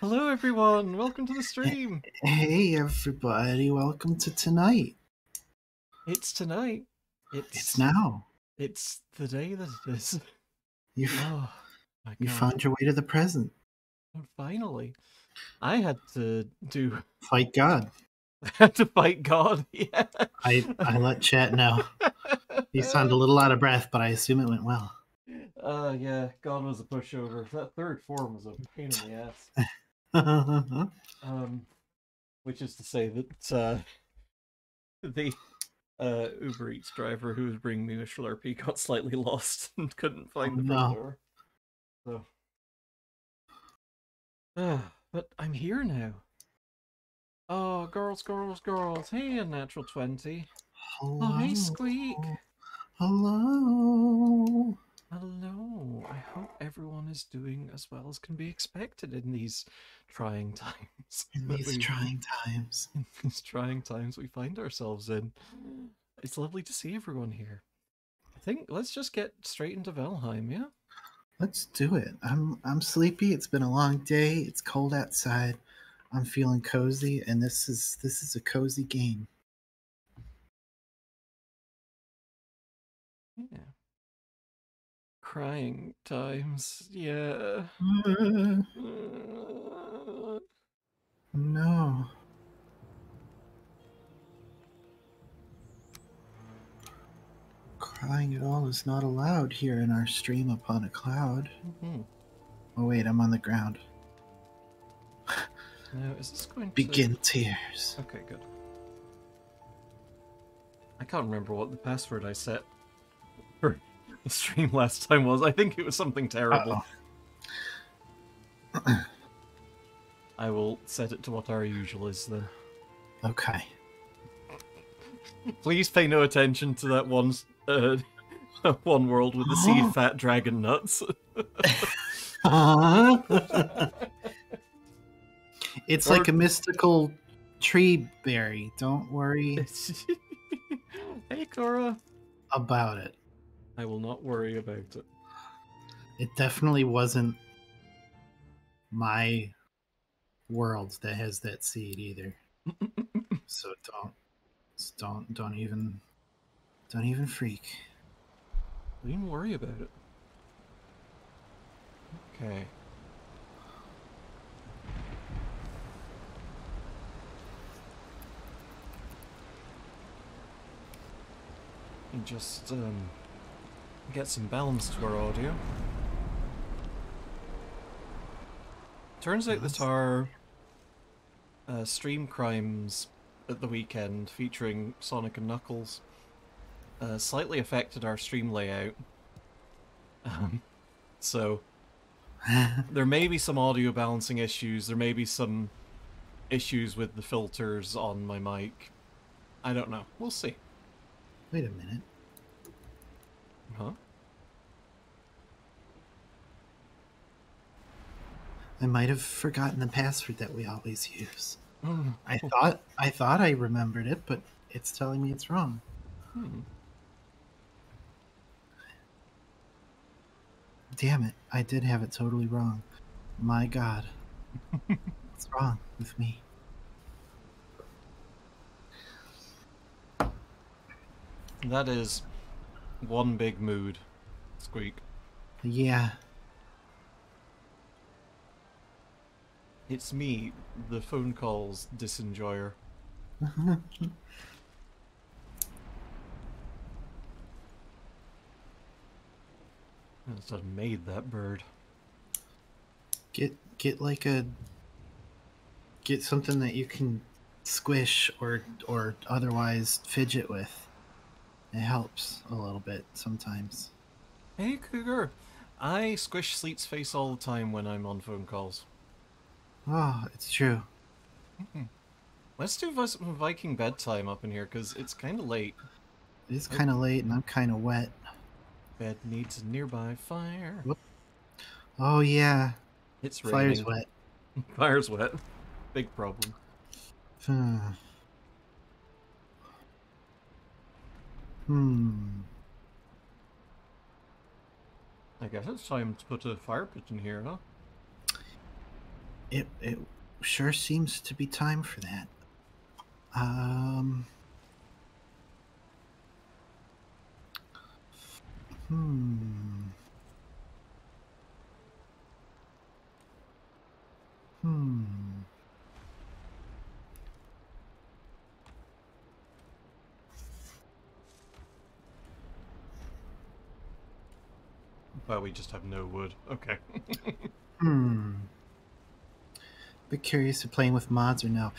Hello, everyone. Welcome to the stream. Hey everybody, welcome to tonight. It's tonight. It's It's now. it's the day that it is. You Oh my you god! found your way to the present. Finally, I had to do. Fight God. I had to fight God. Yeah. I let chat know. You sound a little out of breath, but I assume it went well. Yeah. God was a pushover. That third form was a pain in the ass. Um, which is to say that the Uber Eats driver who was bringing me a Slurpee got slightly lost and couldn't Oh find the front no. door. So. But I'm here now. Oh, girls, girls, girls. Hey, a natural 20. Oh, hey, Hello. Squeak. Hello. Hello. I hope everyone is doing as well as can be expected in these trying times In that these we trying times. in these trying times we find ourselves in. It's lovely to see everyone here. I think let's just get straight into Valheim, yeah? Let's do it. I'm sleepy. It's been a long day. It's cold outside. I'm feeling cozy, and this is a cozy game. Yeah. Crying times, yeah. No. Crying at all is not allowed here in our stream upon a cloud. Mhm. Oh wait, I'm on the ground. Now, is this going to... Begin tears. Okay, good. I can't remember what the password I set for the stream last time was. I think it was something terrible. Uh-oh. I will set it to what our usual is then. Okay. Please pay no attention to that one world with the seed fat dragon nuts. It's Or like a mystical tree berry. Don't worry hey, Cora. about it. I will not worry about it. It definitely wasn't my world that has that seed either. So don't even freak. Don't even worry about it. Okay. And just get some balance to our audio. Turns out that our stream crimes at the weekend featuring Sonic and Knuckles slightly affected our stream layout. So there may be some audio balancing issues, there may be some issues with the filters on my mic. I don't know. We'll see. Wait a minute. Huh? I might have forgotten the password that we always use. Oh, I thought I remembered it, but it's telling me it's wrong. hmm. Damn it, I did have it totally wrong. My god. What's wrong with me? That is one big mood, Squeak. Yeah. It's me, the phone calls disenjoyer. I just made that bird. Get like a get something that you can squish or otherwise fidget with. It helps a little bit sometimes. Hey, Cougar! I squish Sleet's face all the time when I'm on phone calls. Oh, it's true. Let's do Viking bedtime up in here, because it's kind of late. It's kind of late and I'm kind of wet. Bed needs a nearby fire. Whoop. Oh yeah, It's fire's raining. wet. Fire's wet. Big problem. Hmm. Hmm. I guess it's time to put a fire pit in here, huh? it sure seems to be time for that. Um. Hmm. Hmm. Well, we just have no wood. Okay. Hmm. Bit curious if playing with mods or no.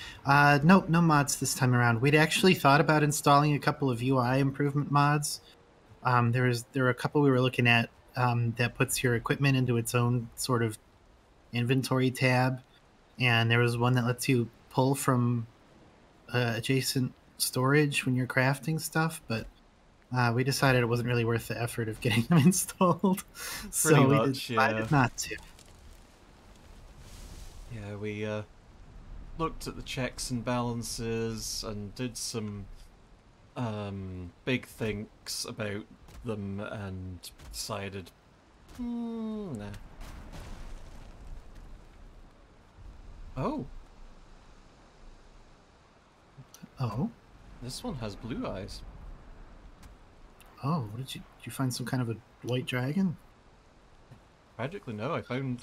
Nope, no mods this time around. We'd actually thought about installing a couple of UI improvement mods. There were a couple we were looking at that puts your equipment into its own sort of inventory tab, and there was one that lets you pull from adjacent storage when you're crafting stuff. But we decided it wasn't really worth the effort of getting them installed, Pretty so we much, yeah. decided not to. Yeah, we looked at the checks and balances and did some big thinks about them and decided, nah. Oh, Oh, this one has blue eyes. oh, what did you find some kind of a white dragon? Tragically, no. I found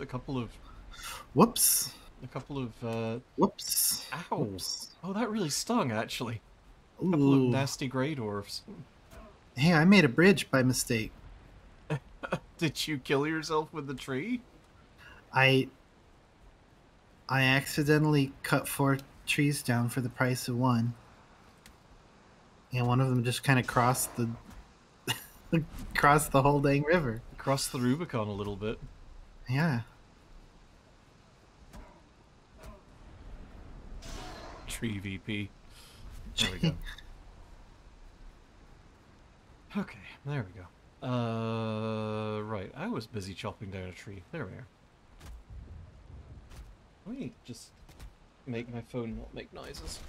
Whoops. a couple of, Whoops. ow. Whoops. Oh, that really stung, actually. A couple of Ooh. nasty grey dwarfs. Hey, I made a bridge by mistake. Did you kill yourself with the tree? I I accidentally cut 4 trees down for the price of one, and one of them just kind of crossed the crossed the whole dang river. Crossed the Rubicon a little bit. Yeah. Tree VP. There we go. Okay, there we go. Right. I was busy chopping down a tree. There we are. Let me just make my phone not make noises.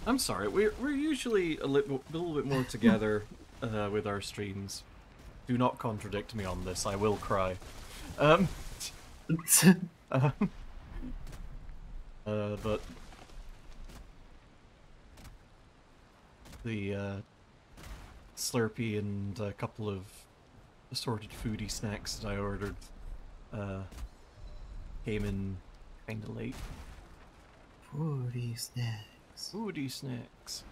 I'm sorry. We're usually a little bit more together with our streams. Do not contradict me on this. I will cry. Um. uh, but the Slurpee and a couple of assorted foodie snacks that I ordered came in kinda late. 40 snacks. Foodie snacks.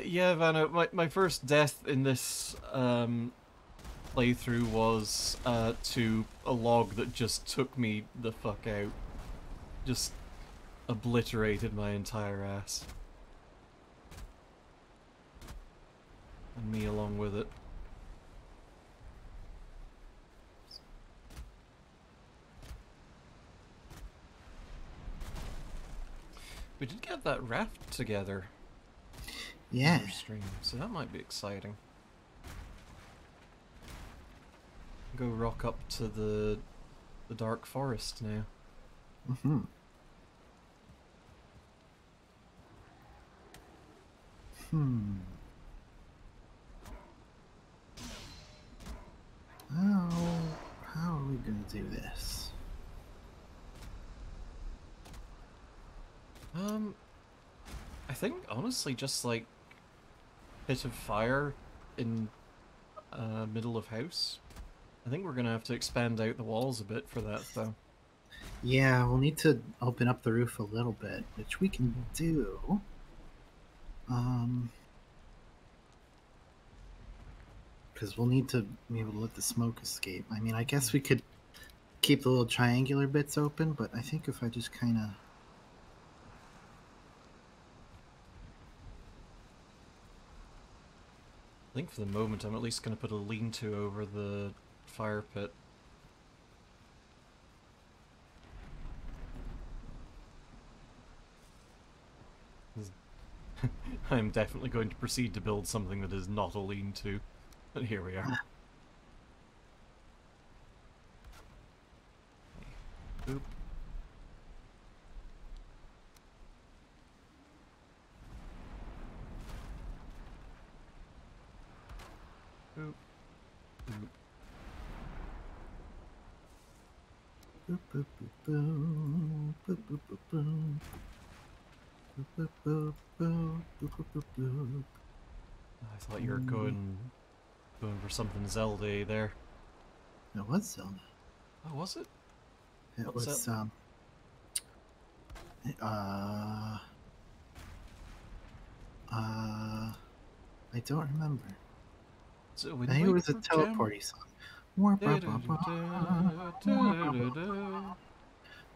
Yeah, Vanna, my first death in this playthrough was to a log that just took me the fuck out. Just obliterated my entire ass. And me along with it. We did get that raft together. Yeah. On our stream, so that might be exciting. Go rock up to the dark forest now. Mm-hmm. Hmm. How are we gonna do this? I think honestly just like pit of fire in middle of house. I think we're gonna have to expand out the walls a bit for that though. Yeah, we'll need to open up the roof a little bit, which we can do. Because we'll need to be able to let the smoke escape. I mean, I guess we could keep the little triangular bits open, but I think if I just kind of... I think for the moment I'm at least gonna put a lean-to over the fire pit. I'm definitely going to proceed to build something that is not a lean-to. But here we are. Oop. Oop. Oop. Boop, boop, boop, boop. Boop, boop, boop, boop. Boop, boop, boop, boop. Boop, boop, boop, boop. I thought you were going for something Zelda there. It was Zelda. Oh, was it? It What's was that? I don't remember. Is it a I Wind think it was a Waker gem? teleporty song. Warp, warp, warp, warp, warp, warp,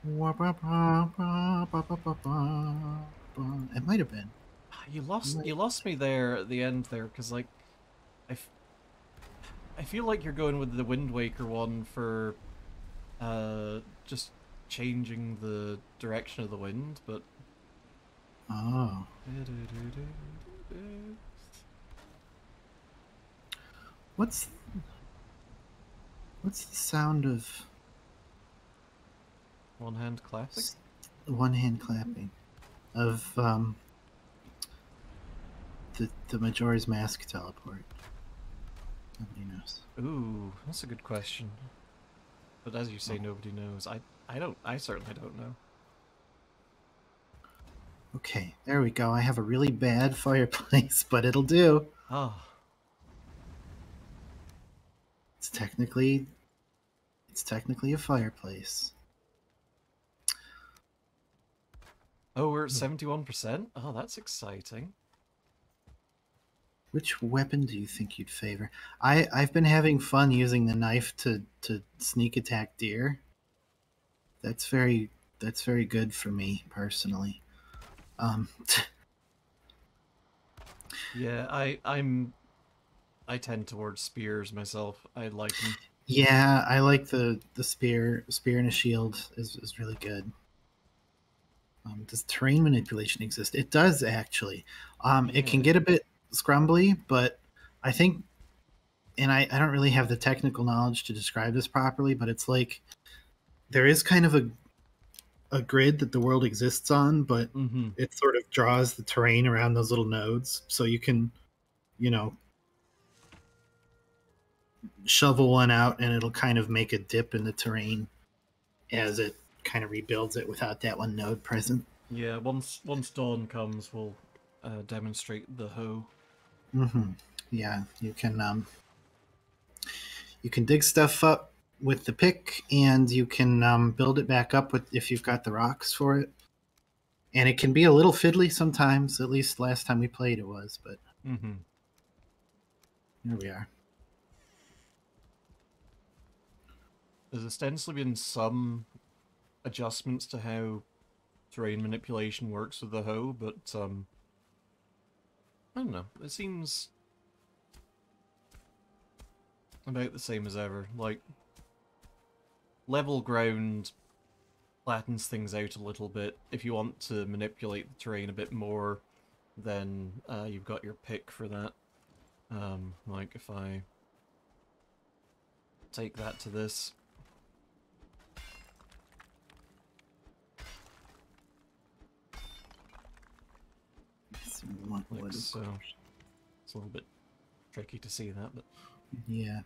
warp, warp, warp, warp, warp, warp. It might have been. You lost me there at the end there, because like I, f I feel like you're going with the Wind Waker one for just changing the direction of the wind, but Oh. What's the sound of one hand clapping? one hand clapping of the Majora's Mask teleport? Nobody knows. Ooh, that's a good question. But as you say, nobody knows. I certainly don't know. Okay, there we go. I have a really bad fireplace, but it'll do. Ah, It's technically a fireplace. oh, we're at 71%. Oh, that's exciting. Which weapon do you think you'd favor? I've been having fun using the knife to sneak attack deer. That's very good for me personally. Yeah, I tend towards spears myself. I like them. Yeah, I like the spear and a shield is really good. Does terrain manipulation exist? It does actually. It can Yeah. get a bit scrumbly, but I think, and I don't really have the technical knowledge to describe this properly, but it's like there is kind of a grid that the world exists on, but Mm-hmm. it sort of draws the terrain around those little nodes, so you can, you know, shovel one out and it'll kind of make a dip in the terrain as it kind of rebuilds it without that one node present. Yeah, once dawn comes, we'll demonstrate the hoe. Mm-hmm. Yeah, you can dig stuff up with the pick, and you can build it back up with if you've got the rocks for it. And it can be a little fiddly sometimes. At least last time we played, it was. But Mm-hmm. here we are. There's ostensibly been some adjustments to how terrain manipulation works with the hoe, but I don't know. It seems about the same as ever. Like, level ground flattens things out a little bit. If you want to manipulate the terrain a bit more, then you've got your pick for that. Like, if I take that to this. Like so. It's a little bit tricky to see that, but Yeah.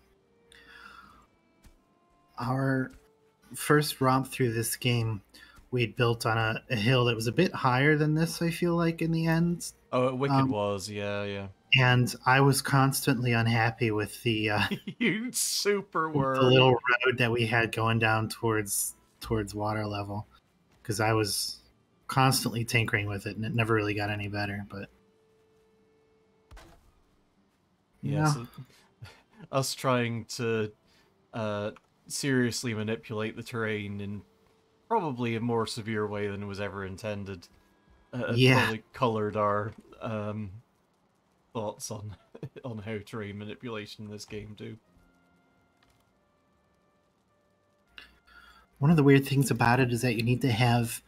Our first romp through this game, we'd built on a hill that was a bit higher than this, I feel like, in the end. oh, Wicked was, yeah. And I was constantly unhappy with the You super the were. little road that we had going down towards water level, because I was constantly tinkering with it and it never really got any better. But Yeah, so us trying to seriously manipulate the terrain in probably a more severe way than it was ever intended yeah, probably colored our thoughts on on how terrain manipulation in this game do. one of the weird things about it is that you need to have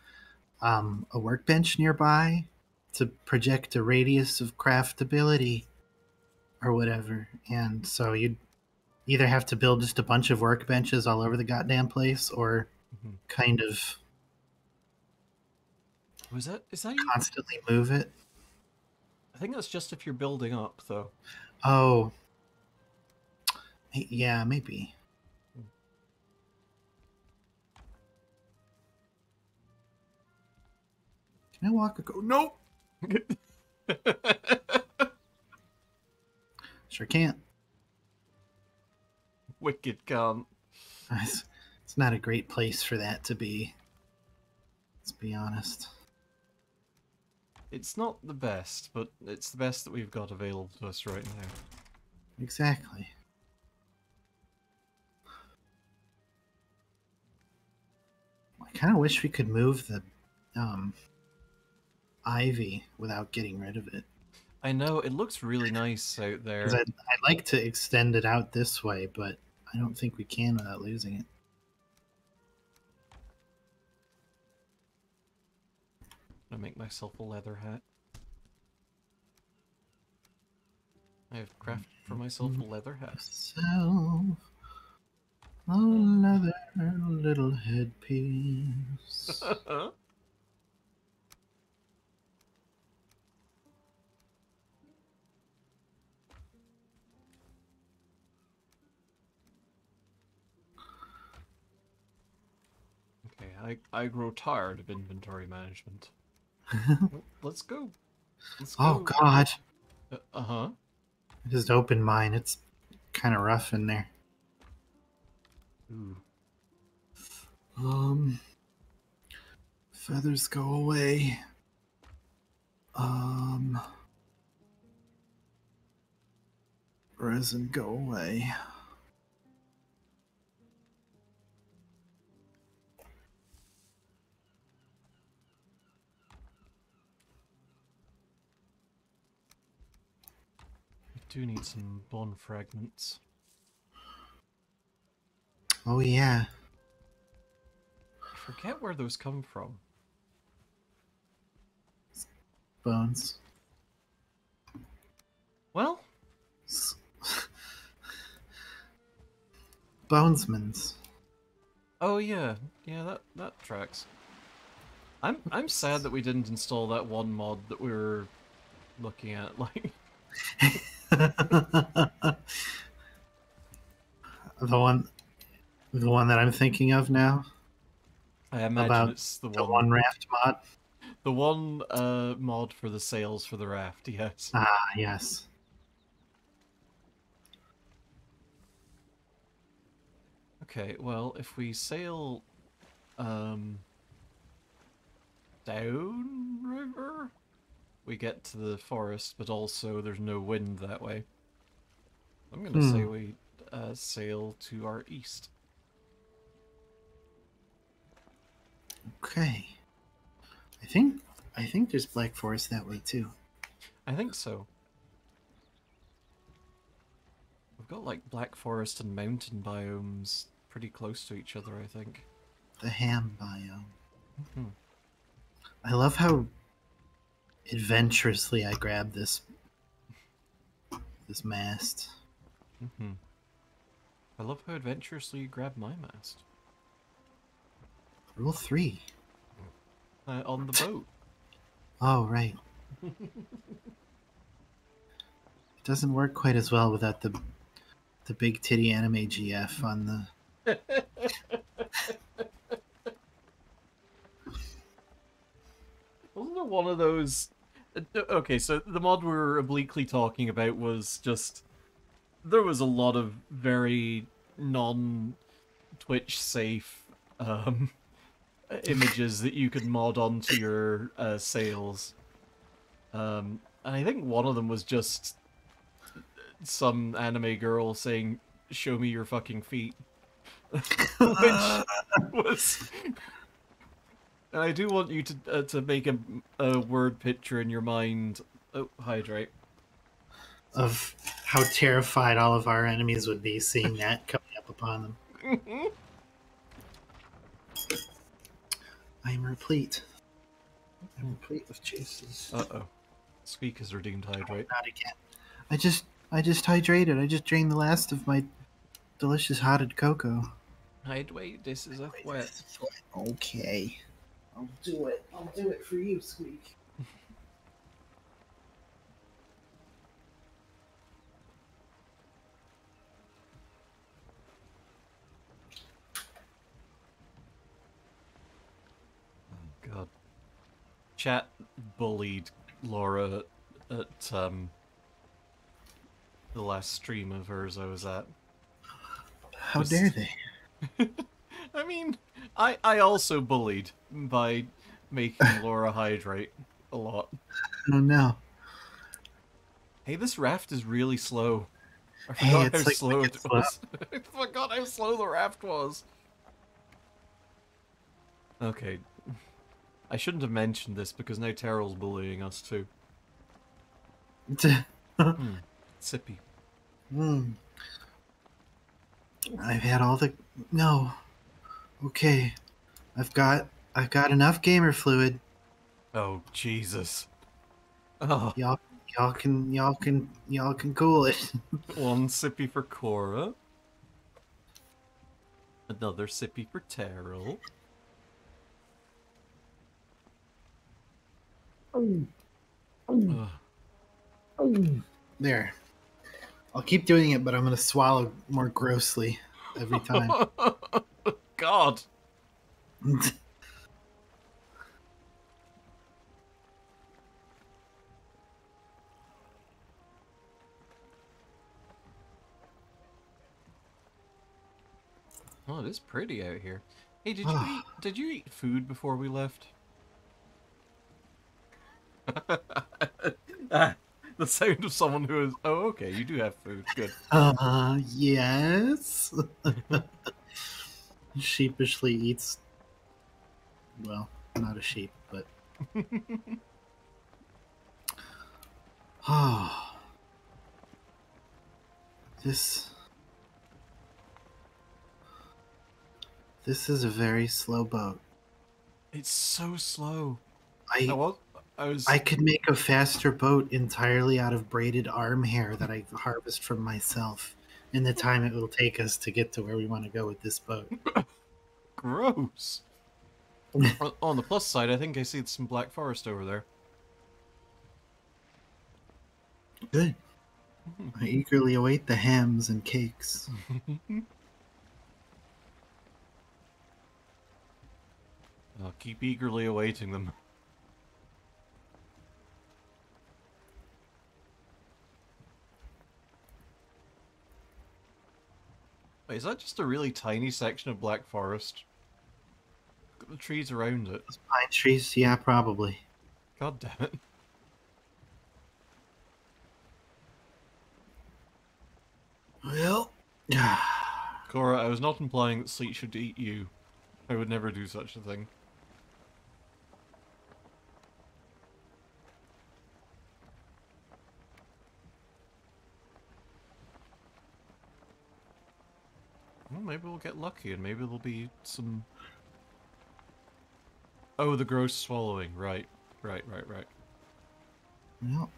a workbench nearby to project a radius of craftability or whatever, and so you'd either have to build just a bunch of workbenches all over the goddamn place, or Mm-hmm. kind of Is that you? constantly move it. I think that's just if you're building up, though. Oh, yeah, maybe. Can I walk or go? Nope. Sure can't. Wicked can't. It's not a great place for that to be. Let's be honest. It's not the best, but it's the best that we've got available to us right now. Exactly. I kind of wish we could move the ivy without getting rid of it. I know, it looks really nice out there. Because I'd like to extend it out this way, but I don't think we can without losing it. I'm gonna make myself a leather hat. I have crafted for myself a leather hat. Self a leather little headpiece. Okay, I grow tired of inventory management. Let's go. Let's Oh go. God! Uh-huh. I just opened mine. It's kind of rough in there. Ooh. Feathers go away. Resin go away. We do need some bone fragments. Oh yeah. I forget where those come from. Bones. Well, Bonesmans. oh yeah, that tracks. I'm sad that we didn't install that one mod that we were looking at. Like the one that I'm thinking of now. I imagine About it's the the one, one raft mod. the one mod for the sails for the raft. Yes. Ah, yes. Okay, well, if we sail downriver, we get to the forest, but also there's no wind that way. I'm gonna say we sail to our east. Okay. I think there's Black Forest that way too. I think so. We've got like Black Forest and mountain biomes pretty close to each other, I think. The Ham biome. Hmm. I love how adventurously I grabbed this mast. Mm-hmm. I love how adventurously you grab my mast. Rule 3. On the boat. Oh, right. It doesn't work quite as well without the big titty anime GF on the... Wasn't there one of those... Okay, so the mod we were obliquely talking about was just... There was a lot of very non-Twitch safe images that you could mod onto your sails. And I think one of them was just some anime girl saying, "Show me your fucking feet." Which was... And I do want you to make a word picture in your mind. Oh, hydrate. Of how terrified all of our enemies would be seeing that coming up upon them. I'm replete. I'm replete with chases. Uh-oh. Squeak has redeemed hydrate. Not again. I just hydrated. I just drained the last of my delicious hotted cocoa. Hydrate, this is a threat. Okay. I'll do it. I'll do it for you, Squeak. God. chat bullied Laura at the last stream of hers I was at. How dare Just, they? I mean, I also bullied by making Laura hydrate a lot. Oh no. Hey, this raft is really slow. I Hey, forgot how it's like slow wicked it slow. was. I forgot how slow the raft was. Okay. I shouldn't have mentioned this because now Terrell's bullying us too. Hmm. Sippy. Hmm. I've had all the no. Okay. I've got enough gamer fluid. Oh, Jesus. Oh, Y'all can cool it. one sippy for Cora. Another sippy for Terrell. Ugh. There. I'll keep doing it, but I'm gonna swallow more grossly every time. God. Oh, it is pretty out here. Hey, did you eat food before we left? Ah, the sound of someone who is. Oh, okay, you do have food. Good. Yes. Sheepishly eats. Well, not a sheep, but oh, this this is a very slow boat. It's so slow. I I was. I I was. could make a faster boat entirely out of braided arm hair that I harvest from myself in the time it will take us to get to where we want to go with this boat. Gross. On the plus side, I think I see some black forest over there. Good. I eagerly await the hams and cakes. I'll keep eagerly awaiting them. Wait, is that just a really tiny section of black forest? Look at the trees around it. Pine trees? Yeah, probably. God damn it. Well, Cora, I was not implying that Sleet should eat you. I would never do such a thing. Well, maybe we'll get lucky and maybe there'll be some... Oh, the gross swallowing. Right. Right. well,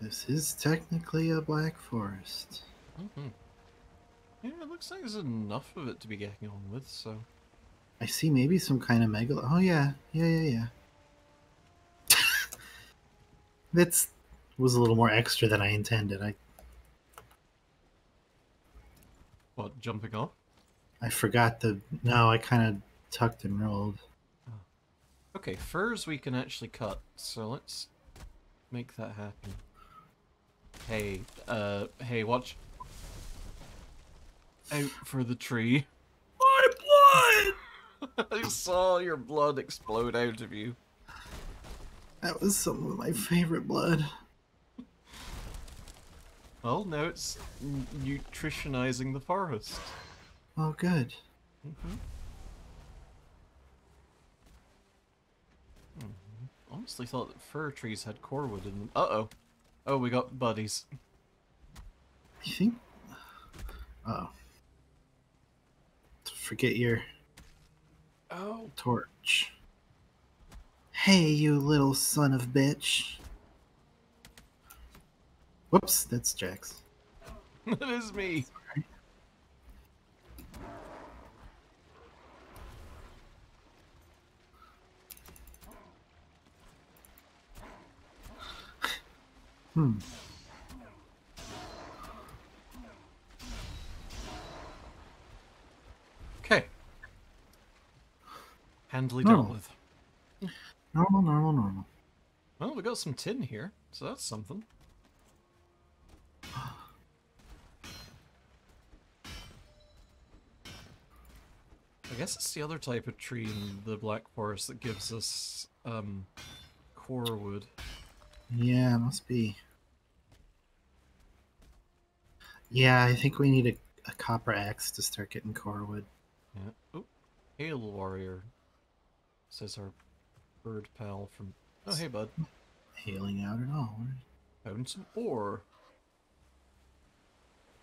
this is technically a black forest. Mm-hmm. Yeah, it looks like there's enough of it to be getting on with, so... I see maybe some kind of megal. Oh yeah. That was a little more extra than I intended. What, jumping off? I forgot the. No, I kind of tucked and rolled. Oh. Okay, furs we can actually cut, so let's make that happen. Hey, watch out for the tree. My blood! I saw your blood explode out of you. That was some of my favorite blood. Well, now it's nutritionizing the forest. Oh, good. Mm-hmm. Honestly thought that fir trees had core wood in them. Uh-oh. Oh, we got buddies. I think. Oh. Forget your Oh. torch. Hey, you little son of bitch. Whoops, that's Jax. That is me. Sorry. Hmm. Okay. Handily Oh. dealt with. Normal, normal, normal. Well, we got some tin here, so that's something. I guess it's the other type of tree in the Black Forest that gives us core wood. Yeah, it must be. Yeah, I think we need a copper axe to start getting core wood. Yeah. Oh, Hail Warrior, says our bird pal from. Oh, hey, bud. Hailing out at all. Found some ore.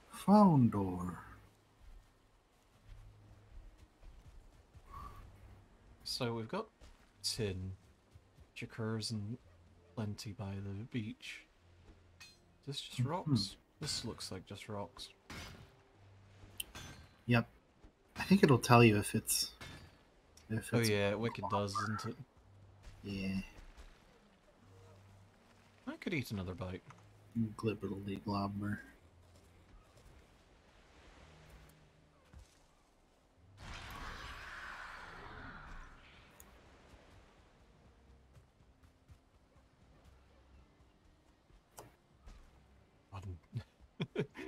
Found door. So we've got tin, which occurs in plenty by the beach. Is this just Hmm. rocks? This looks like just rocks. Yep. I think it'll tell you if Oh it's yeah, Wicked does, doesn't it? yeah, I could eat another bite. glibberly globber.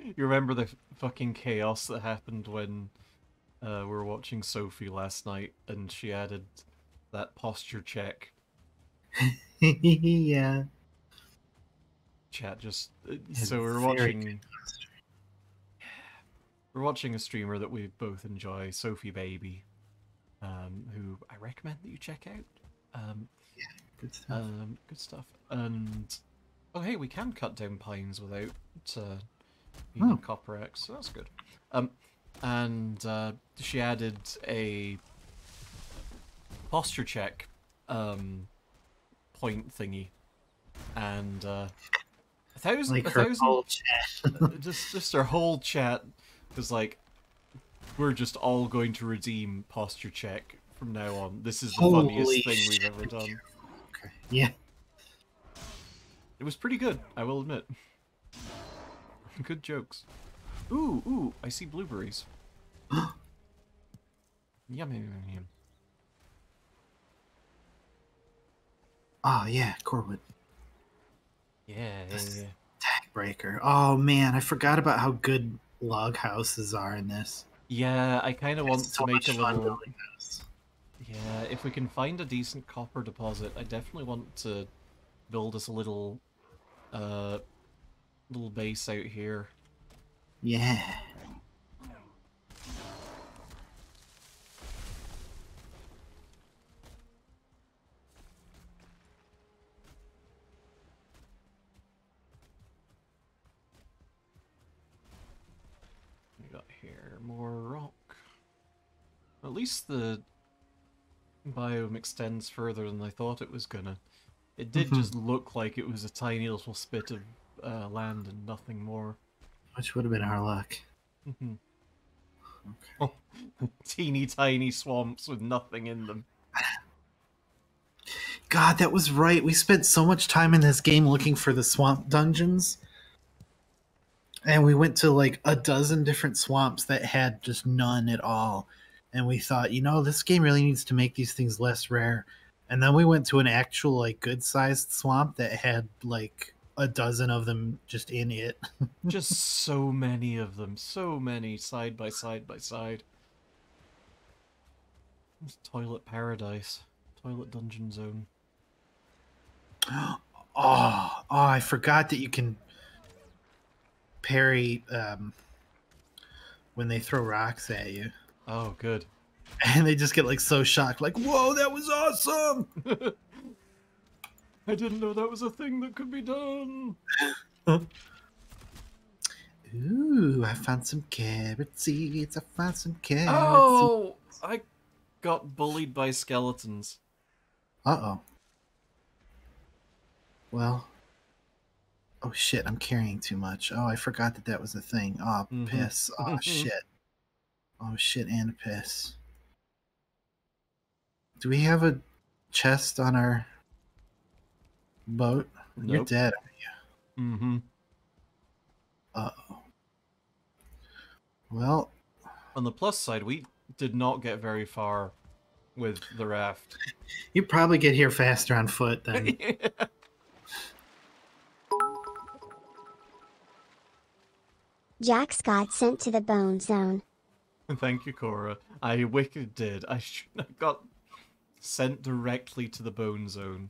You remember the fucking chaos that happened when we were watching Sophie last night and she added that posture check. Yeah. Chat just It's so very good. we're watching a streamer that we both enjoy, Sophie Baby, who I recommend that you check out. Good stuff. Good stuff. And oh hey, we can cut down pines without needing Oh. copper X, so that's good. And she added a posture check point thingy, and a Like her thousand, whole chat. just her whole chat was like, we're just all going to redeem posture check from now on. This is the Holy funniest thing we've shit. ever done. Okay. Yeah. It was pretty good, I will admit. Good jokes. Ooh, I see blueberries. Yum, yum, yum, yum. Oh yeah, Corwood. Yeah. Tag breaker. Oh man, I forgot about how good log houses are in this. Yeah, I kind of want It's to so make much a fun little. building those. Yeah, if we can find a decent copper deposit, I definitely want to build us a uh, little base out here. Yeah. We got here more rock. At least the biome extends further than I thought it was gonna. It did Mhm. just look like it was a tiny little spit of land and nothing more. Which would have been our luck. Mhm. Okay. Teeny tiny swamps with nothing in them. God, that was right. We spent so much time in this game looking for the swamp dungeons. And we went to like a dozen different swamps that had just none at all. And we thought, this game really needs to make these things less rare. And then we went to an actual like good sized swamp that had like a dozen of them just in it. Just so many of them, so many side by side by side. It's toilet paradise, toilet dungeon zone. I forgot that you can parry when they throw rocks at you. Oh, good. And they just get like so shocked, like, whoa, that was awesome. I didn't know that was a thing that could be done. Ooh, I found some carrot seeds. I found some carrot seeds. Oh, I got bullied by skeletons. Uh-oh. Well, oh shit, I'm carrying too much. Oh, I forgot that was a thing. Oh, piss. Oh, Mm-hmm. shit. Oh, shit and piss. Do we have a chest on our boat? You're Nope. dead. Mm-hmm. Uh-oh. Well, On the plus side, we did not get very far with the raft. You probably get here faster on foot than. Yeah. Jax got sent to the bone zone. Thank you, Cora. I wicked did. I should have got sent directly to the bone zone.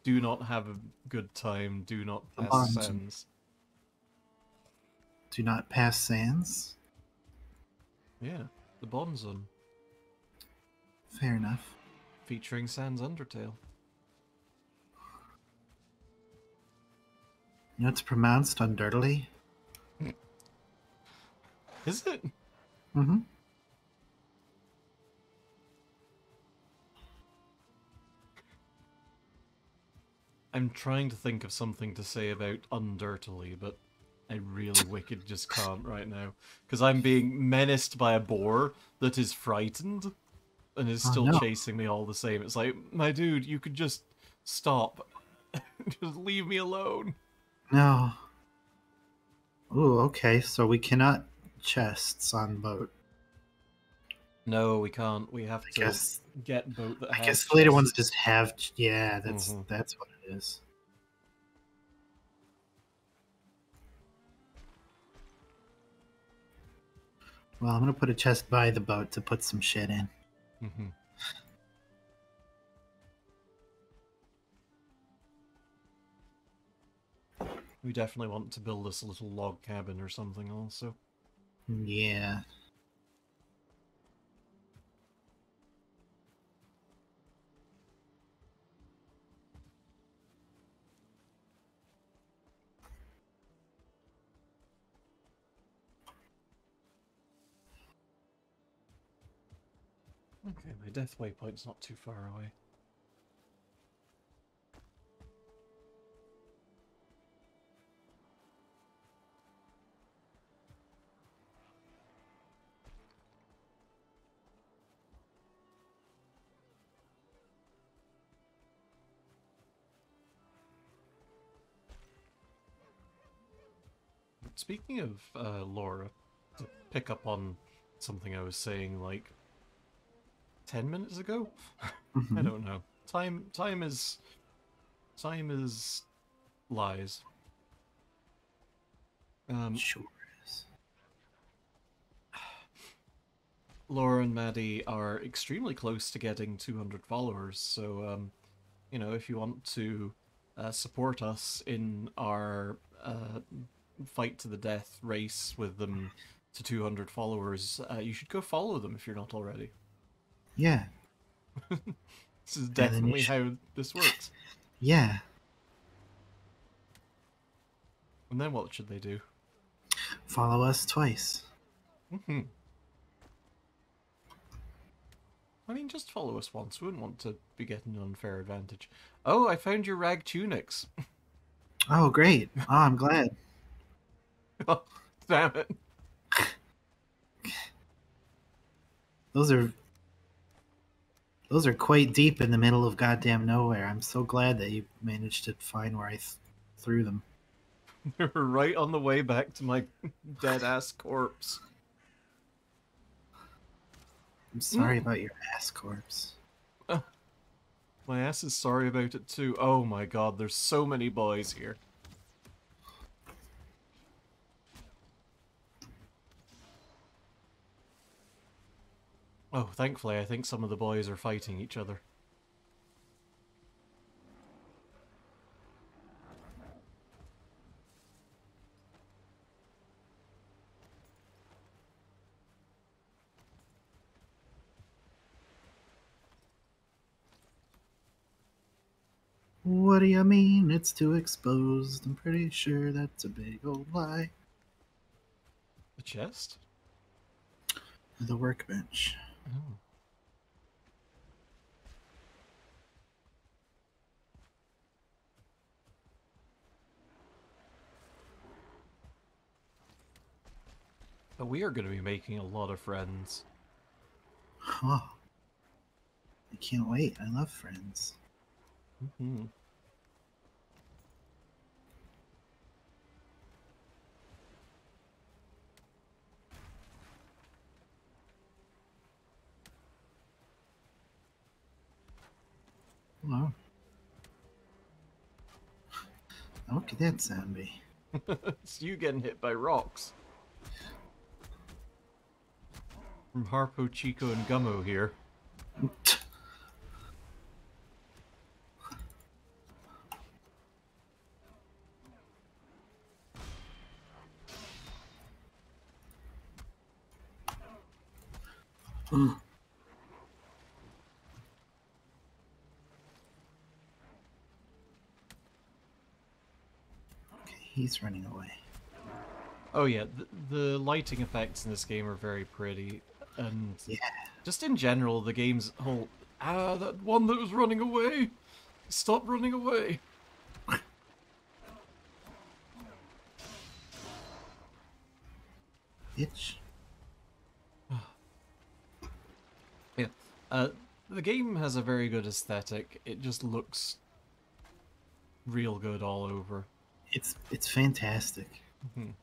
Do not have a good time. Do not The pass bonds. sands. Do not pass sands. Yeah, the bond zone. Fair enough. Featuring Sans Undertale. You know it's pronounced undirtily? Is it? Mm-hmm. I'm trying to think of something to say about undirtily, but I really wicked just can't right now. Because I'm being menaced by a boar that is frightened and is Oh still no. chasing me all the same. It's like, my dude, you could just stop. Just leave me alone. No. Ooh, okay. So we cannot chests on boat. No, we can't. We have I to guess get boat that I has guess the later ones chests. just have yeah, that's Mhm. that's what it is. Well, I'm gonna put a chest by the boat to put some shit in. Mhm. We definitely want to build us a little log cabin or something also. Yeah. Okay, my death waypoint's not too far away. Speaking of Laura, to pick up on something I was saying like 10 minutes ago? I Mm-hmm. don't know. Time is lies. Um, Sure is. Laura and Maddie are extremely close to getting 200 followers, so if you want to support us in our fight to the death race with them to 200 followers, you should go follow them if you're not already. Yeah. This is And then you definitely should how this works. yeah. And then what should they do? Follow us twice. Hmm. I mean, just follow us once. We wouldn't want to be getting an unfair advantage. Oh, I found your rag tunics. Oh great. Oh, I'm glad. Oh, damn it. Those are Those are quite deep in the middle of goddamn nowhere. I'm so glad that you managed to find where I threw them. They were right on the way back to my dead ass corpse. I'm sorry about your ass corpse. My ass is sorry about it too. Oh my god, there's so many boys here. Oh, thankfully, I think some of the boys are fighting each other. What do you mean it's too exposed? I'm pretty sure that's a big old lie. The chest? The workbench. Oh. But we are going to be making a lot of friends. Oh, I can't wait. I love Friends. Mm-hmm. Oh. Look at that zombie. It's you getting hit by rocks. From Harpo, Chico, and Gummo here. Okay, he's running away. Oh yeah, the lighting effects in this game are very pretty, and Yeah. just in general, the game's whole that one that was running away, stop running away. Itch. Yeah, the game has a very good aesthetic. It just looks real good all over. It's fantastic. Mhm.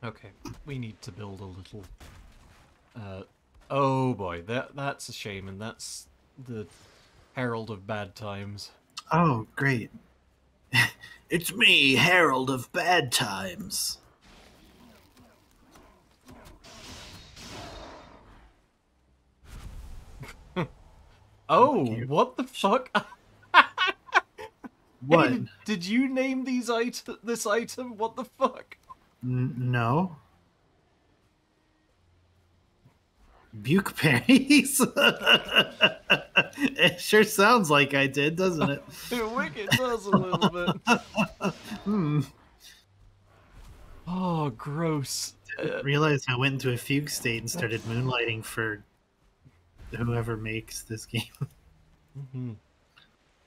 Okay, we need to build a little. Oh boy, that's a shame, and that's the herald of bad times. Oh, great. It's me, Herald of Bad Times. Oh, you. what the fuck? What? Hey, did you name this item? What the fuck? No. Buke berries? It sure sounds like I did, doesn't it? Wicked does a little bit. Hmm. Oh, gross. Realized I went into a fugue state and started moonlighting for whoever makes this game. Mhm.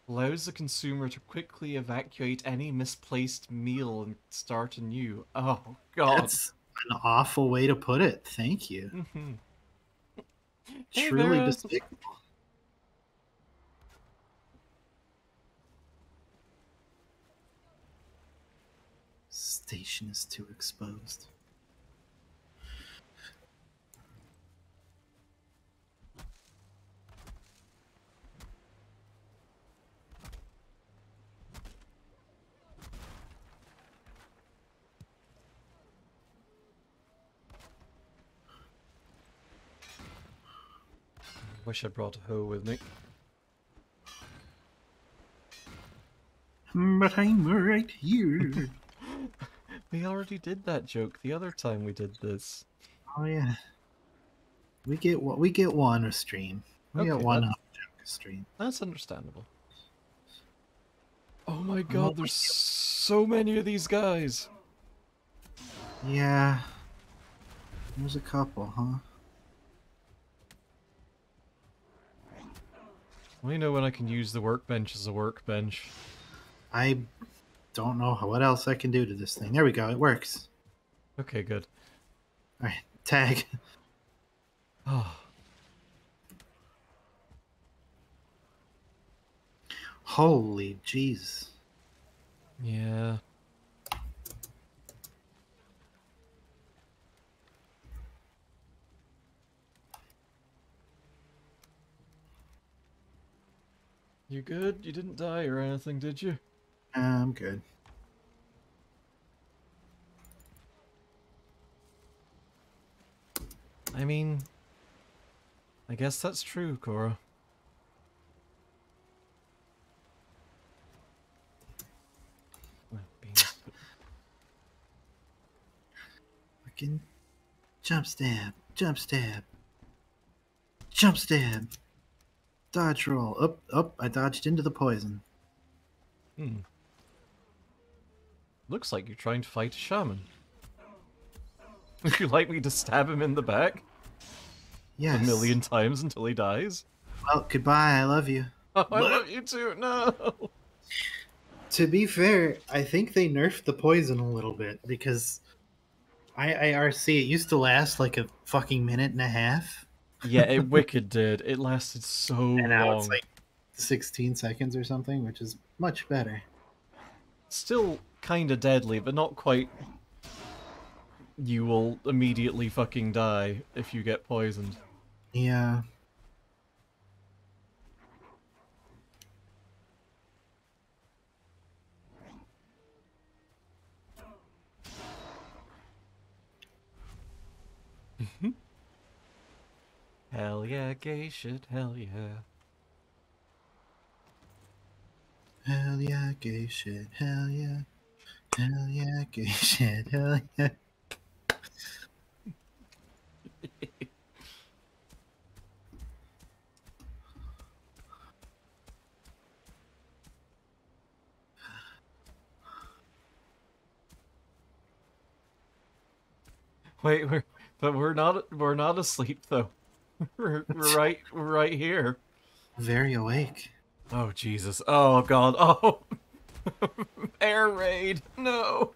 Allows the consumer to quickly evacuate any misplaced meal and start anew. Oh, God. That's an awful way to put it. Thank you. Mhm. Hey, Truly Vera. despicable. Station is too exposed. Wish I brought a hoe with me. But I'm right here. We already did that joke the other time we did this. Oh yeah. We get one a stream. We get Okay, one that's- joke a stream. That's understandable. Oh my Oh, God, there's so many of these guys. Yeah. There's a couple, huh? Let me know when I can use the workbench as a workbench. I don't know what else I can do to this thing. There we go. It works. Okay, good. All right. Tag. Oh, Holy jeez. yeah. You good? You didn't die or anything, did you? I'm good. I mean, I guess that's true, Cora. Well, beans, but- Fucking jump stab. Jump stab. Jump stab. Dodge roll. Up, up. I dodged into the poison. Looks like you're trying to fight a shaman. Would you like me to stab him in the back Yes. a million times until he dies? Well, goodbye. I love you. Oh, I love you too. No. To be fair, I think they nerfed the poison a little bit because IRC it used to last like a fucking minute and a half, Yeah, it wicked did. It lasted so and now long. it's like 16 seconds or something, which is much better. Still kinda deadly, but not quite. You will immediately fucking die if you get poisoned. Yeah. Hell yeah, gay shit, hell yeah. Hell yeah, gay shit. Hell yeah. Hell yeah, gay shit. Hell yeah. Wait, we're not asleep though. We're right here. Very awake. Oh Jesus. Oh god. Oh air raid. No.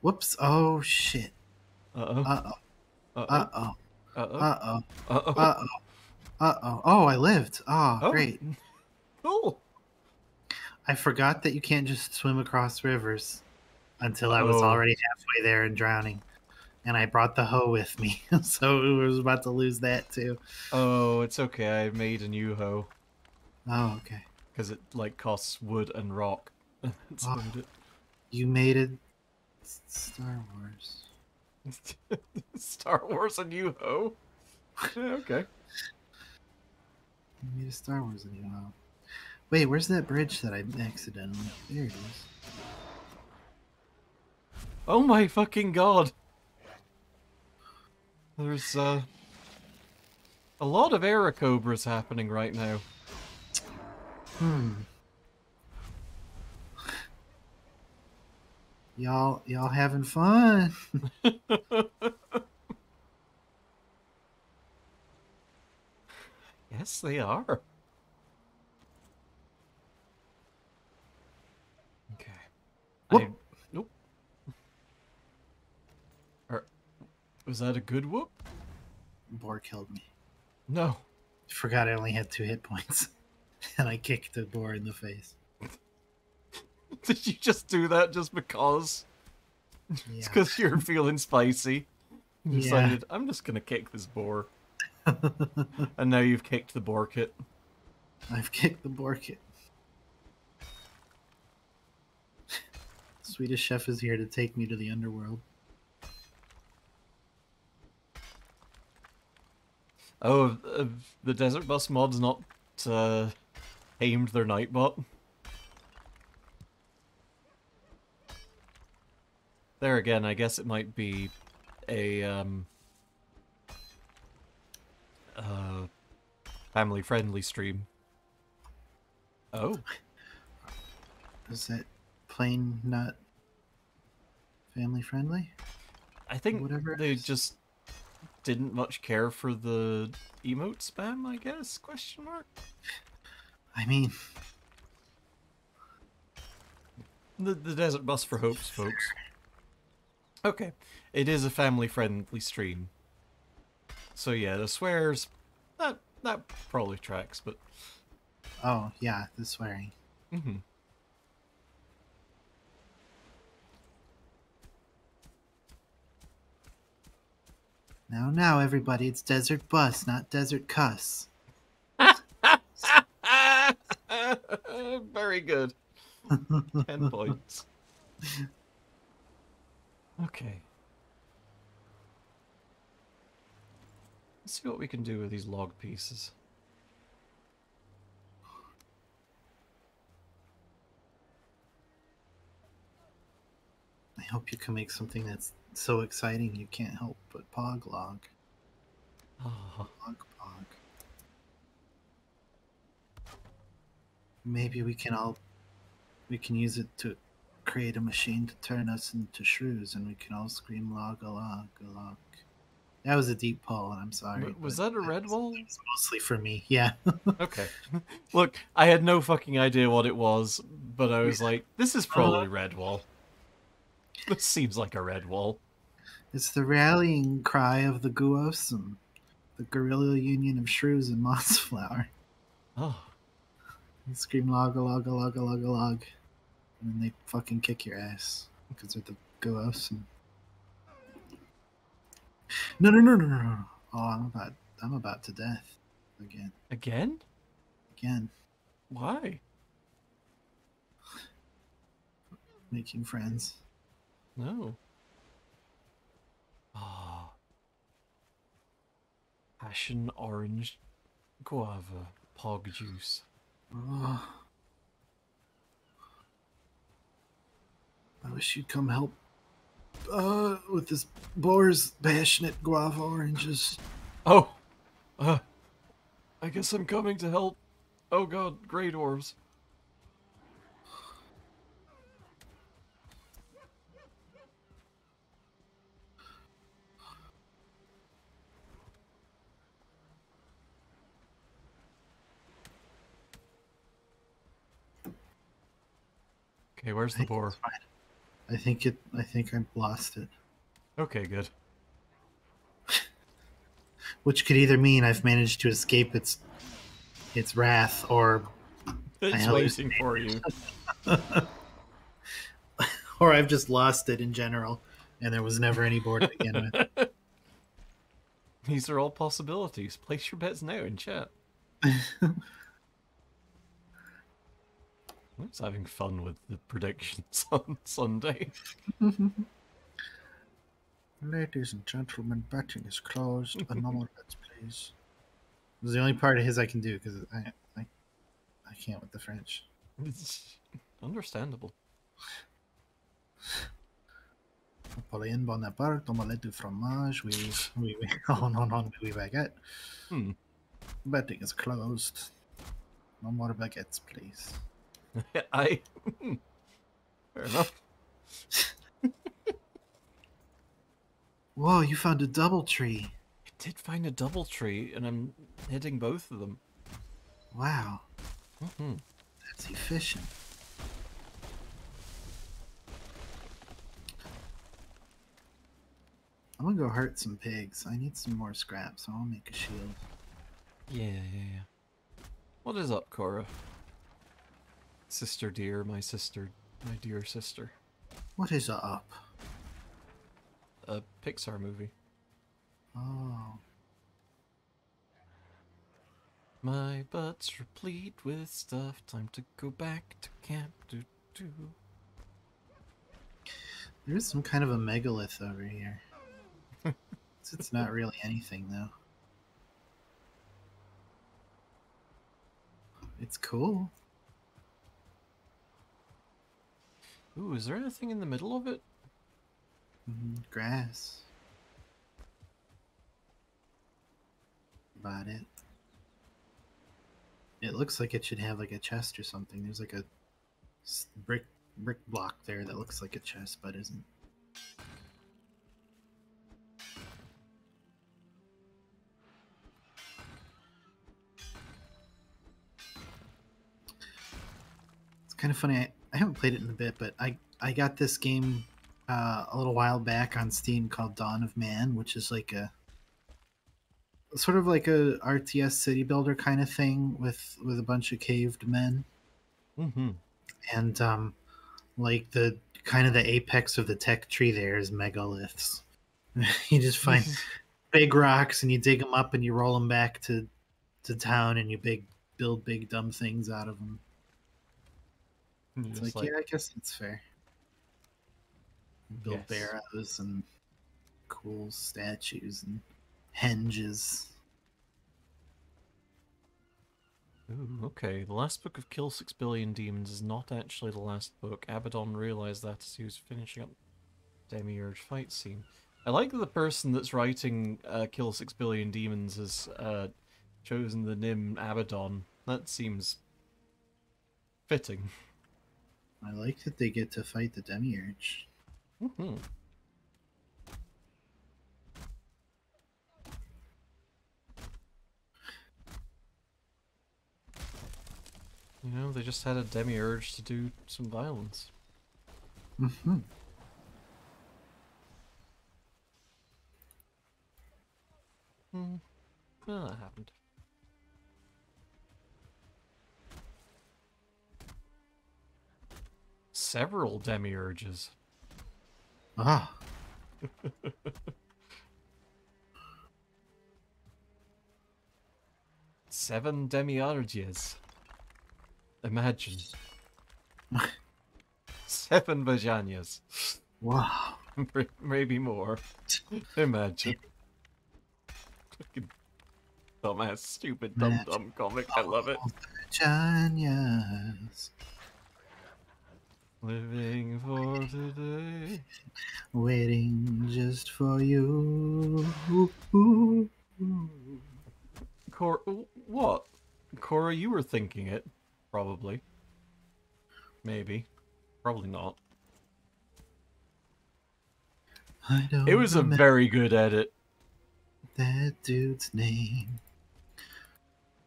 Whoops. Oh shit. Uh-oh. Uh oh. Uh-oh. Uh oh. Uh-oh. Uh oh. Uh-oh. Uh oh. Uh oh. Oh, I lived. Oh, Oh. great. Cool. I forgot that you can't just swim across rivers until I was Oh. already halfway there and drowning. And I brought the hoe with me, so I was about to lose that too. Oh, it's okay. I made a new hoe. Oh, okay. Because it, like, costs wood and rock. That's Oh, about it. you made it. Star Wars. Star Wars a new hoe? Yeah, okay. You made a Star Wars video. Wait, where's that bridge that I accidentally? There it is. Oh my fucking god. There's, a lot of Aerocobras happening right now. Y'all having fun? Yes, they are. Okay. Whoop. Nope. Was that a good whoop? Boar killed me. No. Forgot I only had 2 hit points, and I kicked the boar in the face. Did you just do that just because? Yeah. It's because you're feeling spicy. You Yeah. decided, I'm just gonna kick this boar. And now you've kicked the boar kit. I've kicked the boar kit. Swedish Chef is here to take me to the underworld. Oh, the Desert Bus mod's not aimed their Nightbot. There again, I guess it might be a family-friendly stream. Oh. Is that plain not family friendly? I think Whatever it they is. just didn't much care for the emote spam, I guess? Question mark? I mean, The Desert Bus for Hopes, folks. Okay. It is a family-friendly stream. So yeah, the swears, that probably tracks, but... oh yeah, the swearing. Mm-hmm. Now, everybody, it's Desert Bus, not Desert Cuss. Very good. 10 points. Okay. Let's see what we can do with these log pieces. I hope you can make something that's so exciting you can't help but poglog. Oh, Pog. Maybe we can use it to create a machine to turn us into shrews, and we can all scream log a log a log. That was a deep pull, and I'm sorry. was but that a red wall? It's mostly for me. Yeah. Okay. Look, I had no fucking idea what it was, but I was like, this is probably red wall. This seems like a red wall. It's the rallying cry of the Guosum, the guerrilla union of shrews and mossflower. Oh. They scream log a log a log a log a log. and then they fucking kick your ass because they're the ghosts. And... No, no, no, no, no, no. Oh, I'm about to death again. Again? Again, Why? making friends. No. Ah. Passion orange guava pog juice. Oh, I wish you'd come help with this boar's passionate guava oranges. Oh! I guess I'm coming to help. Oh god, grey dwarves. Okay, where's the boar? It's fine. I think I lost it. Okay, good. Which could either mean I've managed to escape its wrath, or It's waiting for you. or I've just lost it in general, and there was never any board to begin with. These are all possibilities. Place your bets now in chat. I'm just having fun with the predictions on Sunday. Ladies and gentlemen, betting is closed. No more bets, please. This is the only part of his I can do because I can't with the French. It's understandable. Napoléon Bonaparte, omelette du fromage, oui, oh non, oui, baguette. Betting is closed. No more baguettes, please. Fair enough. Whoa, you found a double tree. I did find a double tree, and I'm hitting both of them. Wow. That's efficient. I'm gonna go hurt some pigs. I need some more scrap, so I'll make a shield. Yeah. What is up, Cora? Sister dear, my dear sister. What is up? A Pixar movie. Oh. My butt's replete with stuff. Time to go back to camp. There's some kind of a megalith over here. It's not really anything, though. It's cool. Ooh, is there anything in the middle of it? Grass. About it. It looks like it should have like a chest or something. There's like a brick block there that looks like a chest, but isn't. It's kind of funny. I haven't played it in a bit, but I got this game a little while back on Steam called Dawn of Man, which is like a sort of like a RTS city builder kind of thing with a bunch of caved men. And like the kind of the apex of the tech tree there is megaliths. You just find big rocks and you dig them up and you roll them back to town and you build big dumb things out of them. It's like, yeah, I guess that's fair. Build barrows and cool statues and henges. Ooh, okay. The last book of Kill 6 Billion Demons is not actually the last book. Abaddon realized that as he was finishing up Demiurge fight scene. I like that the person that's writing Kill 6 Billion Demons has chosen the Nym Abaddon. That seems fitting. I like that they get to fight the Demiurge. You know, they just had a demiurge to do some violence. Well, Well, that happened. Several demiurges. Ah. 7 demiurges. Imagine. 7 vaginas. Wow. Maybe more. Imagine. Fucking dumbass, stupid, dumb comic. I love it. Vaginas. Living for today. Waiting just for you. What? Cora, you were thinking it. Probably. Maybe. Probably not. I don't It was a remember very good edit. that dude's name.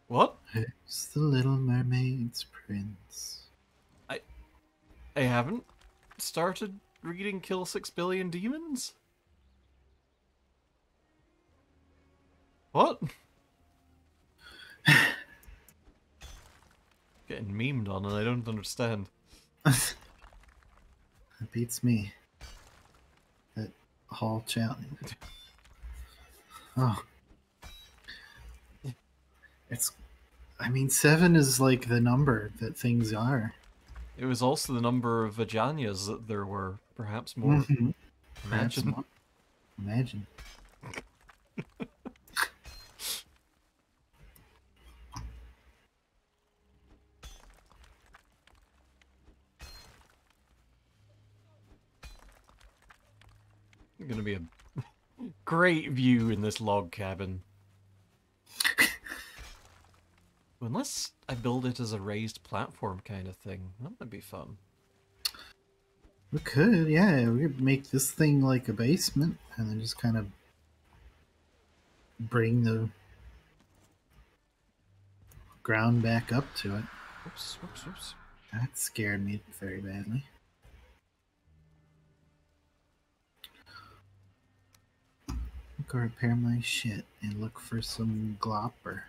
What? It's the Little Mermaid's prince. I haven't started reading Kill 6 Billion Demons? What? Getting memed on and I don't understand. That beats me. That whole challenge. Oh. I mean, 7 is like the number that things are. It was also the number of vaginas that there were, perhaps more. Mm-hmm. Imagine. More. Imagine. Gonna be a great view in this log cabin. Unless I build it as a raised platform kind of thing. That would be fun. We could, yeah. We could make this thing like a basement and then just kind of bring the ground back up to it. Oops, whoops, whoops. That scared me very badly. Go repair my shit and look for some glopper.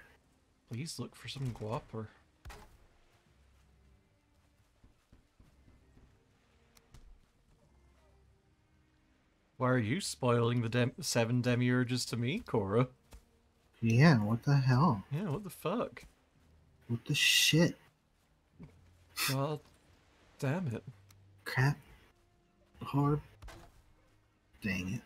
Please look for some guaper. Why are you spoiling the 7 demiurges to me, Cora? Yeah, what the hell? Yeah, what the fuck? What the shit? God damn it. Crap. Hard. Dang it.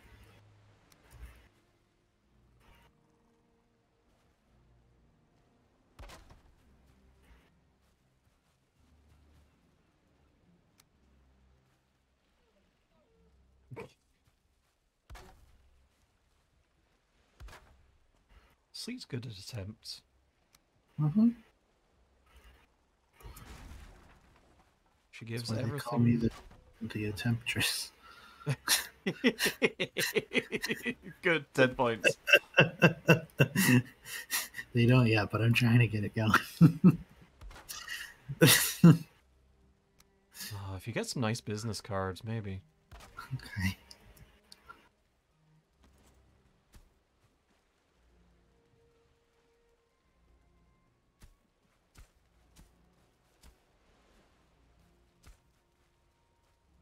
Sleet's good at attempts. Mm-hmm. She gives That's why everything. they call me the temptress. Good, 10 points. They don't yet, but I'm trying to get it going. Oh, if you get some nice business cards, maybe. Okay.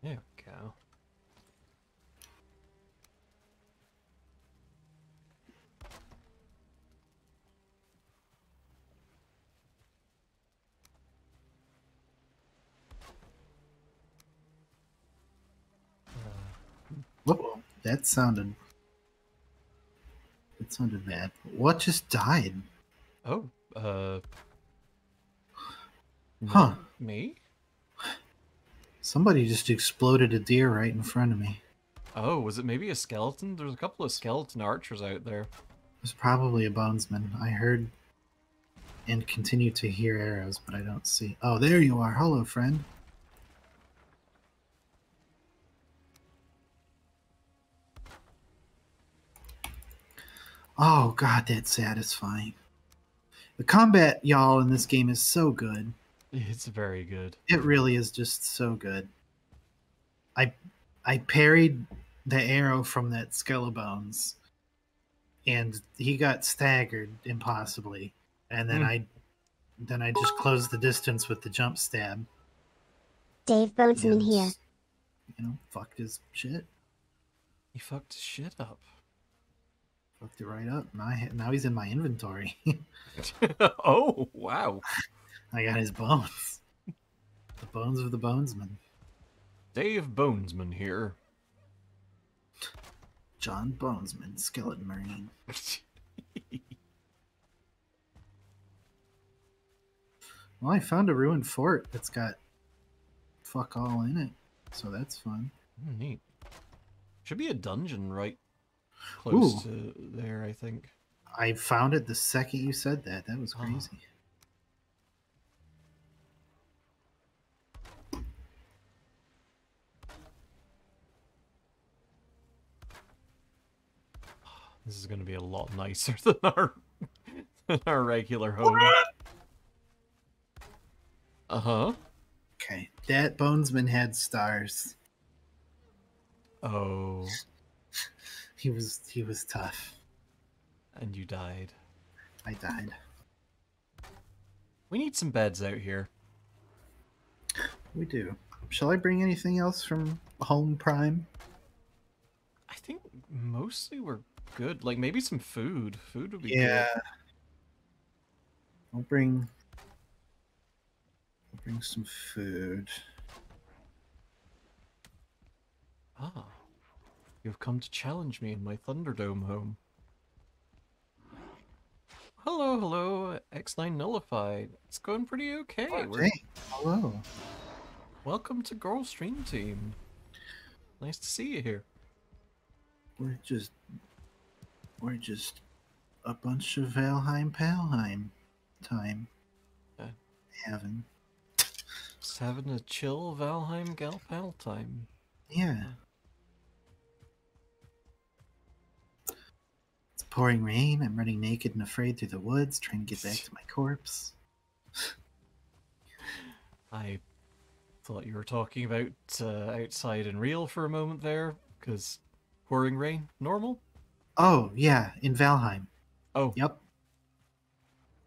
There we go. Whoop, that sounded bad. What just died? Oh, Huh. Me? Somebody just exploded a deer right in front of me. Oh, was it maybe a skeleton? There's a couple of skeleton archers out there. It was probably a bonesman. I heard and continue to hear arrows, but I don't see. Oh, there you are. Hello, friend. Oh, God, that's satisfying. The combat, y'all, in this game is so good. It's very good. It really is just so good. I parried the arrow from that Skellebones, and he got staggered impossibly. And then I just closed the distance with the jump stab. Dave Bonesman here. Fucked his shit. He fucked his shit up. Fucked it right up. Now he's in my inventory. Oh, wow. I got his bones. The bones of the bonesman. Dave Bonesman here. John Bonesman, Skeleton Marine. Well, I found a ruined fort that's got fuck all in it, so that's fun. Neat. Should be a dungeon right close Ooh. to there, I think. I found it the second you said that. That was Oh. crazy. This is going to be a lot nicer than our regular home. Uh-huh. Okay, that bonesman had stars. Oh, He was tough. and you died. I died. We need some beds out here. We do. Shall I bring anything else from Home Prime? I think mostly we're good. Like, maybe some food. Food would be Yeah. good. I'll bring some food. Ah. You've come to challenge me in my Thunderdome home. Hello, hello, X9 Nullified. It's going pretty okay. Hey, hello. Welcome to Girl Stream Team. Nice to see you here. We're just a bunch of Valheim Palheim time. Yeah. Having. Just having a chill Valheim Galpal time. Yeah. It's pouring rain. I'm running naked and afraid through the woods, trying to get back to my corpse. I thought you were talking about outside and real for a moment there, because pouring rain, normal? Oh, yeah, in Valheim. Oh. Yep.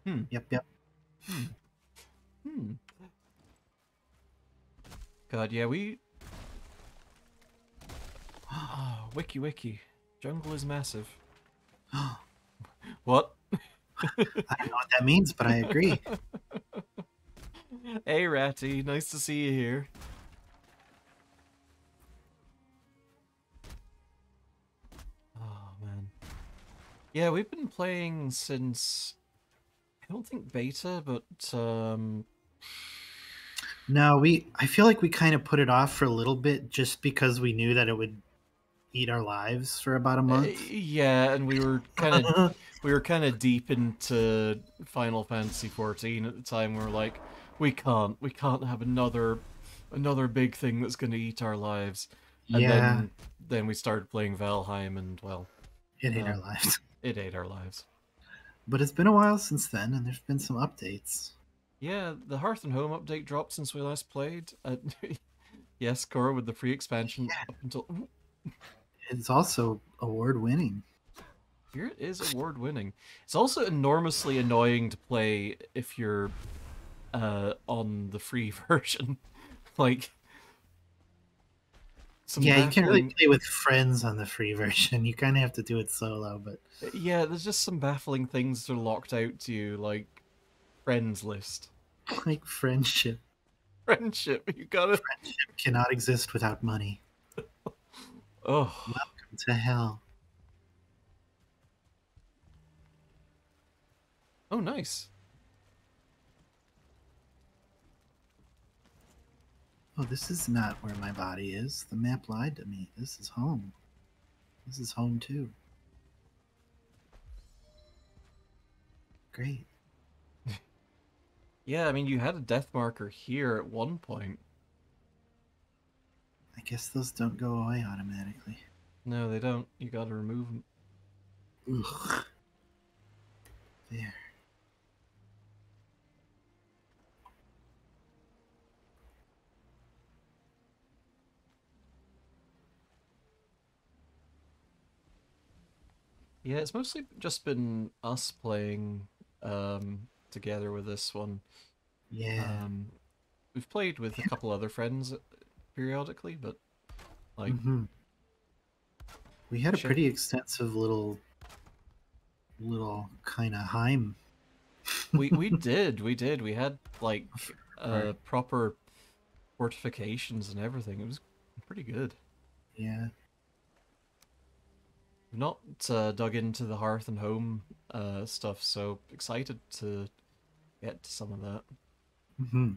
Hmm. Yep. Hmm. God, yeah, we... Oh, wiki. Jungle is massive. What? I don't know what that means, but I agree. Hey, Ratty, nice to see you here. Oh, man. Yeah, we've been playing since... I don't think beta, but, No, I feel like we kind of put it off for a little bit just because we knew that it would eat our lives for about a month. yeah, and we were kind of deep into Final Fantasy 14 at the time. We were like, we can't have another big thing that's going to eat our lives. And Yeah, then we started playing Valheim, and well, it ate our lives. it ate our lives. But it's been a while since then, and there's been some updates. Yeah, the Hearth and Home update dropped since we last played. Yes, Cora with the free expansion up until. It's also award-winning. Here it is, award-winning. It's also enormously annoying to play if you're on the free version. Like, Yeah, you can't really play with friends on the free version. You kind of have to do it solo, but... Yeah, there's just some baffling things that are locked out to you, like friends list. Like friendship. Friendship, you gotta... Friendship cannot exist without money. Oh. Welcome to hell. Oh, nice. Oh, this is not where my body is. The map lied to me. This is home. This is home too. Great. Yeah, I mean, you had a death marker here at one point. I guess those don't go away automatically. No, they don't. You gotta remove them. Ugh. There. Yeah, it's mostly just been us playing together with this one. Yeah. we've played with a couple other friends periodically, but like, Mm-hmm. We had a shit. pretty extensive little kind of Heim. We had like Or, proper fortifications and everything. It was pretty good. yeah. We've not dug into the Hearth and Home stuff, so excited to get to some of that. Mm-hmm.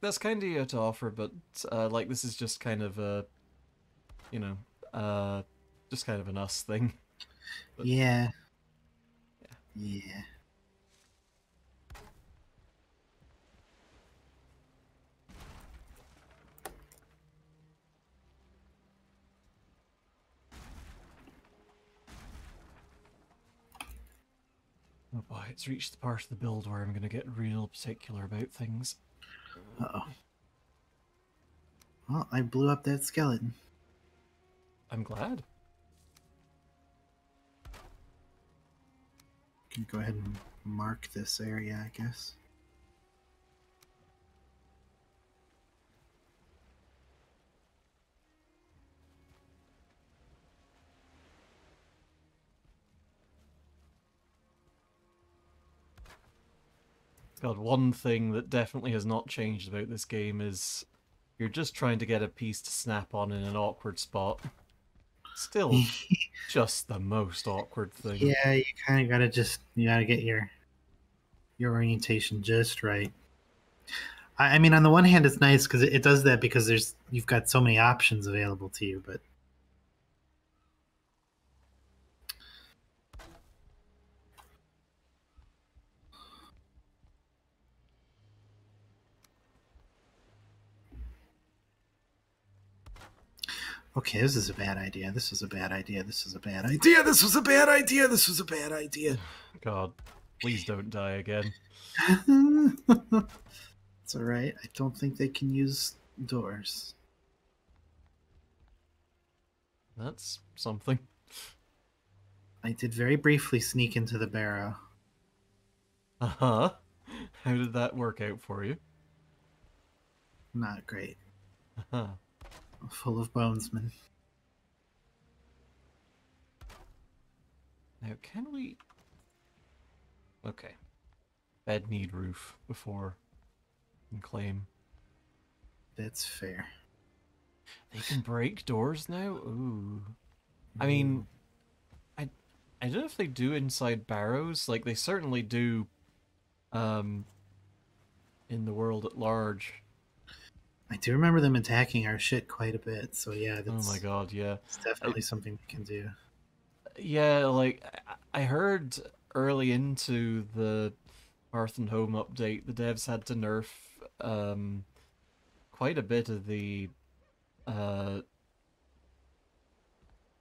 That's kind of you to offer, but like this is just kind of a, you know, uh, just kind of an us thing. But Yeah. yeah. Yeah. Oh boy, it's reached the part of the build where I'm gonna get real particular about things. Uh-oh. Well, I blew up that skeleton. I'm glad. Can go ahead and mark this area, I guess. God, one thing that definitely has not changed about this game is you're just trying to get a piece to snap on in an awkward spot. Still, just the most awkward thing. Yeah, you kind of gotta get your orientation just right. I mean, on the one hand, it's nice because it does that because you've got so many options available to you. But okay, this is a bad idea. This is a bad idea. This is a bad idea. This was a bad idea. This was a bad idea. God, please don't die again. It's all right. I don't think they can use doors. That's something. I did very briefly sneak into the barrow. Uh-huh. How did that work out for you? Not great. Uh-huh. Full of bonesmen. Now, can we... Okay. Bed need roof before and claim. That's fair. They can break doors now? Ooh. I mean, I don't know if they do inside barrows. Like, they certainly do um, in the world at large. I do remember them attacking our shit quite a bit. So yeah, Oh my god, yeah. it's definitely something we can do. Yeah, like, I heard early into the Hearth and Home update, the devs had to nerf quite a bit of uh,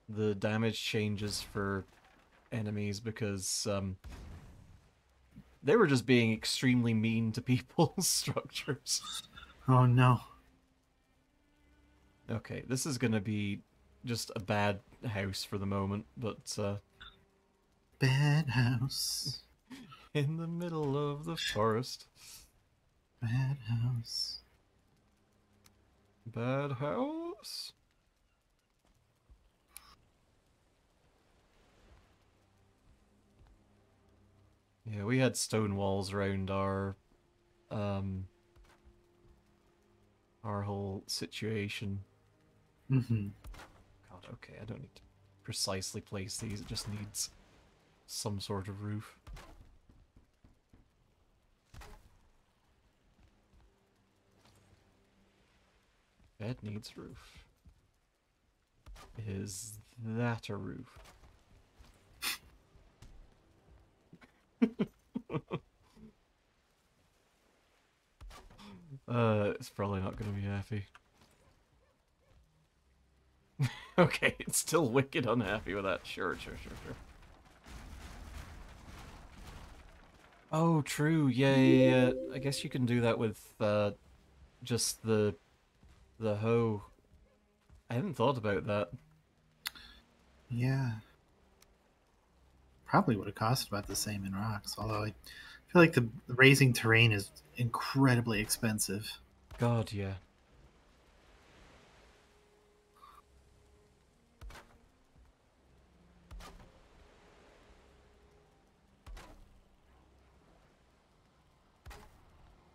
the damage changes for enemies because they were just being extremely mean to people's structures. Oh no. Okay, this is gonna be just a bad house for the moment, but Bad house. in the middle of the forest. Bad house. Bad house? Yeah, we had stone walls around um our whole situation. Mm-hmm. God, okay, I don't need to precisely place these, it just needs some sort of roof. Bed needs roof. Is that a roof? It's probably not gonna be happy. Okay, it's still wicked unhappy with that. Sure. Oh, true. Yeah. I guess you can do that with just the hoe. I hadn't thought about that. Yeah. probably would have cost about the same in rocks. Although I feel like the raising terrain is incredibly expensive. God, yeah.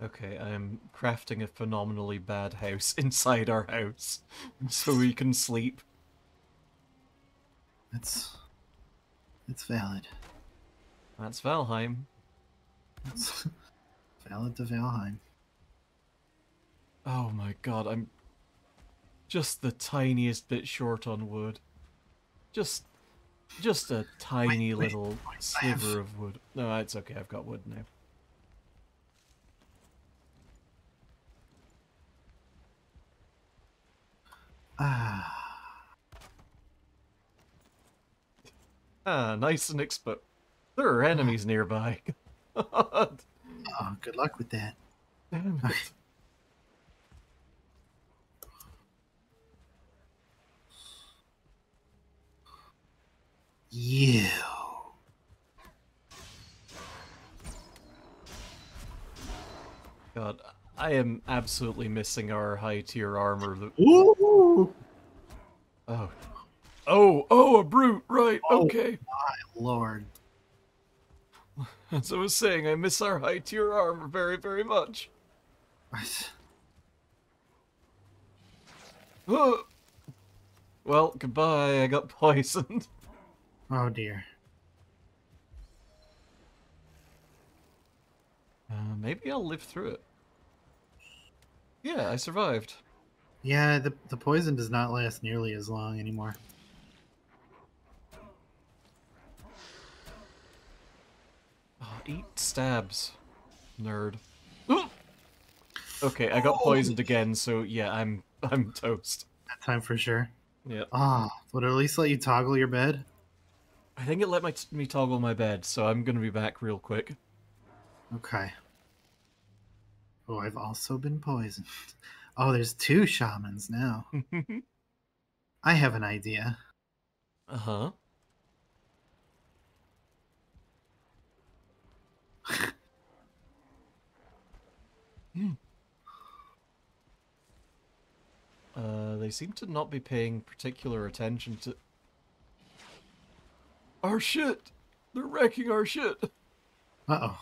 Okay, I am crafting a phenomenally bad house inside our house so we can sleep. It's valid. That's Valheim. It's valid to Valheim. Oh my god, I'm just the tiniest bit short on wood. Just a tiny Wait, little I have sliver of wood. No, it's okay, I've got wood now. Ah, nice and exposed. There are enemies nearby. God oh, good luck with that. damn it. You. God, I am absolutely missing our high tier armor. Ooh. Oh. Oh, a brute, right, Oh okay. my lord. As I was saying, I miss our high tier armor very, very much. Well, goodbye, I got poisoned. Oh dear. Maybe I'll live through it. Yeah, I survived. Yeah, the poison does not last nearly as long anymore. Oh, eat stabs, nerd. Okay, I got poisoned again, so yeah, I'm toast. That time for sure. Yeah. Ah, would it at least let you toggle your bed? I think it let me toggle my bed, so I'm gonna be back real quick. Okay. Oh, I've also been poisoned. Oh, there's two shamans now. I have an idea. Uh-huh. They seem to not be paying particular attention to our shit. They're wrecking our shit. Uh-oh.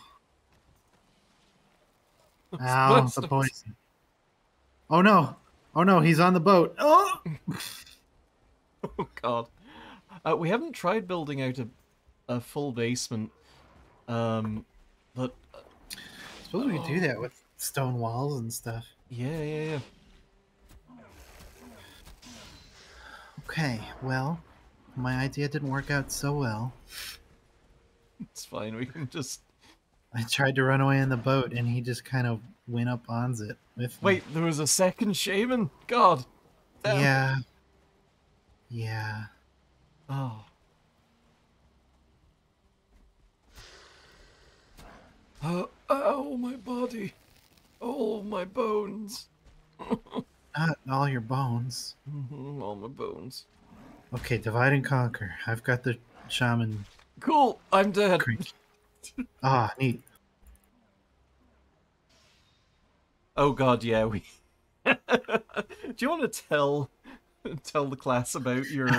Those Ow, the bastards. poison. Oh no. Oh no, he's on the boat. Oh! Oh god. We haven't tried building out a full basement. But Suppose we could do that with stone walls and stuff. yeah. Okay, well, my idea didn't work out so well. It's fine. We can just I tried to run away in the boat, and he just kind of went up on it with me. wait. There was a second shaman. God. Damn. Yeah. Yeah. Oh. Ow, my body. Oh, my bones. Not all your bones. All my bones. Okay, divide and conquer. I've got the shaman. Cool. I'm dead. Creek. Ah, neat. Oh god, yeah. We. Do you want to tell the class about your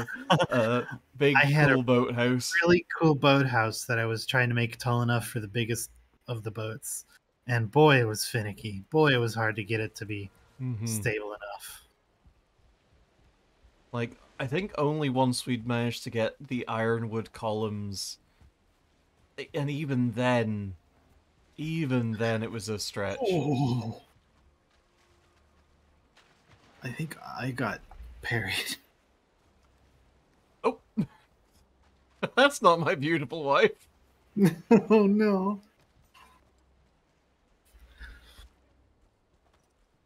big I had cool a boathouse? Really cool boathouse that I was trying to make tall enough for the biggest of the boats. And boy, it was finicky. Boy, it was hard to get it to be stable enough. Like, I think only once we'd managed to get the ironwood columns, and even then it was a stretch. Oh. I think I got parried. Oh, that's not my beautiful wife. Oh no.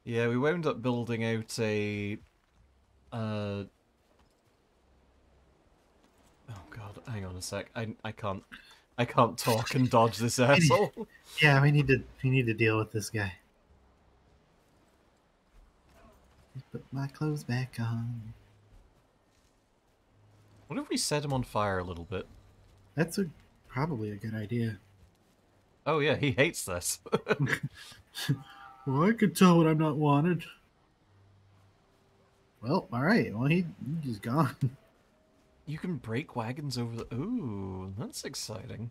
Yeah, we wound up building out a. Oh god, hang on a sec. I can't talk and dodge this asshole. Yeah, we need to deal with this guy. Put my clothes back on. What if we set him on fire a little bit? That's a Probably a good idea. Oh yeah, he hates this. Well, I could tell when I'm not wanted. Well, all right. Well, he's gone. You can break wagons over the... Ooh, that's exciting.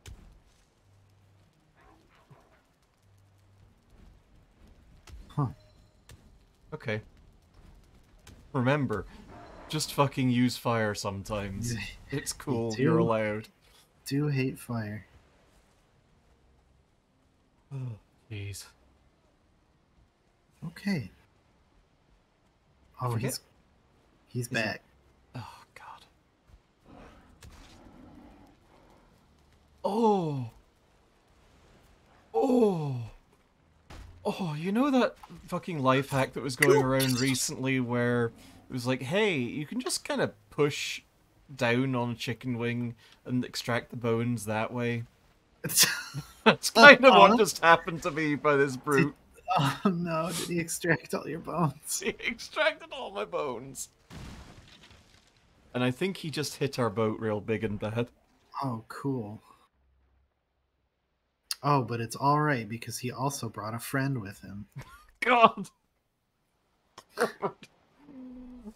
Huh. Okay. Remember, just fucking use fire sometimes. It's You cool, you're allowed. do hate fire. Oh, jeez. Okay. I Oh, forget. he's Is he- back. Oh, God. Oh! Oh! Oh, you know that fucking life hack that was going around recently where it was like, hey, you can just kind of push down on a chicken wing and extract the bones that way? That's kind of what just happened to me by this brute. Oh no! Did he extract all your bones? He extracted all my bones. And I think he just hit our boat real big and bad. Oh, cool. Oh, but it's all right because he also brought a friend with him. God!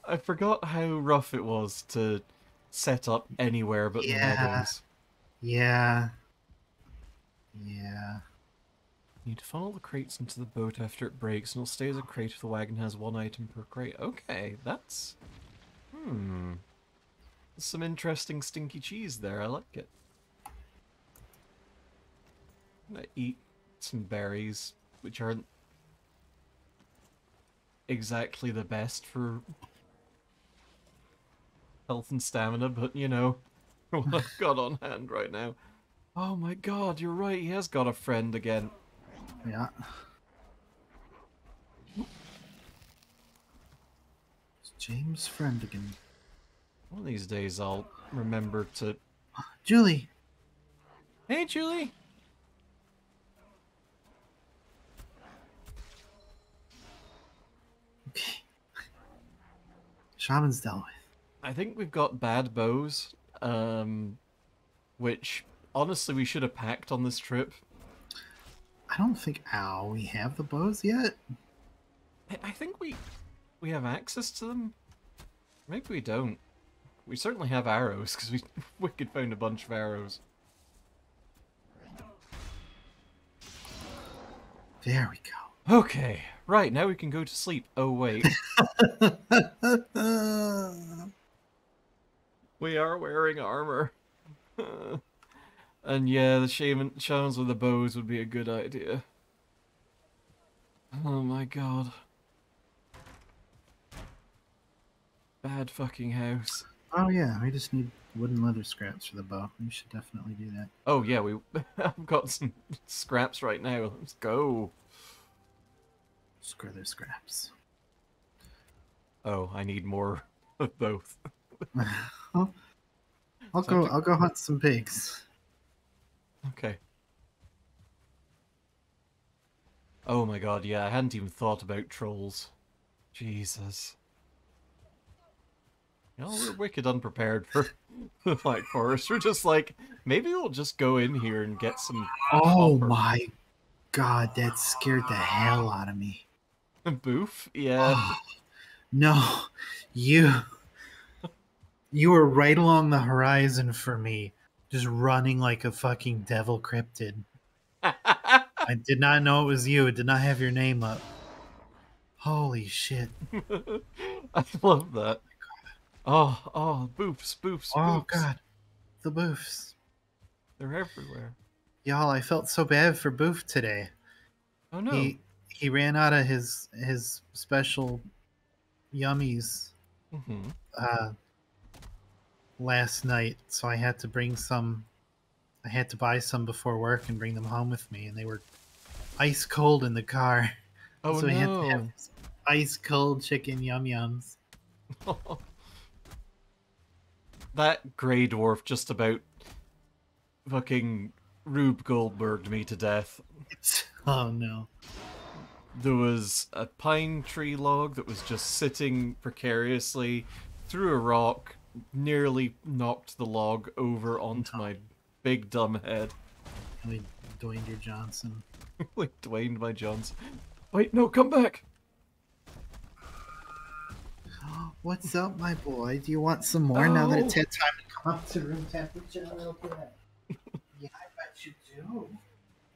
I forgot how rough it was to set up anywhere but the meadows. Yeah. You need to funnel the crates into the boat after it breaks, and it'll stay as a crate if the wagon has one item per crate. Okay, that's... Some interesting stinky cheese there, I like it. I'm gonna eat some berries, which aren't exactly the best for health and stamina, but you know, what I've got on hand right now. Oh my god, you're right, he has got a friend again. Yeah. It's James' friend again. One of these days I'll remember to... Julie! Hey, Julie! Okay. Shaman's dealt with. I think we've got bad bows, which, honestly, we should have packed on this trip. I don't think... Ow, we have the bows yet? I think we have access to them. Maybe we don't. We certainly have arrows, because we could found a bunch of arrows. There we go. Okay, right, now we can go to sleep. Oh, wait. We are wearing armor. And yeah, the shamans with the bows would be a good idea. Oh my god. Bad fucking house. Oh yeah, we just need wooden leather scraps for the bow. We should definitely do that. Oh yeah, I've got some scraps right now. Let's go. Screw their scraps. Oh, I need more of both. Well, I'll go hunt some pigs. Okay. Oh my god, yeah, I hadn't even thought about trolls. Jesus. You know, we're wicked unprepared for the Black Forest. We're just like, maybe we'll just go in here and get some Oh copper. my god, that scared the hell out of me. Boof? Yeah. Oh, no, you were right along the horizon for me, just running like a fucking devil cryptid. I did not know it was you. It did not have your name up. Holy shit. I love that. Oh, boofs, boofs, Oh boofs. god, the boofs. They're everywhere. Y'all, I felt so bad for Boof today. Oh no. He ran out of his special yummies last night, so I had to bring some. I had to buy some before work and bring them home with me, and they were ice cold in the car. Oh so I had to no. have ice cold chicken yum yums. That Grey Dwarf just about fucking Rube Goldberged me to death. Oh no. There was a pine tree log that was just sitting precariously, threw a rock, nearly knocked the log over onto my big dumb head. Like Dwayne your Johnson. Like Dwayne by Johnson. Wait, no, come back! What's up, my boy? Do you want some more now that it's had time to come up to room temperature a little bit? Yeah, I bet you do.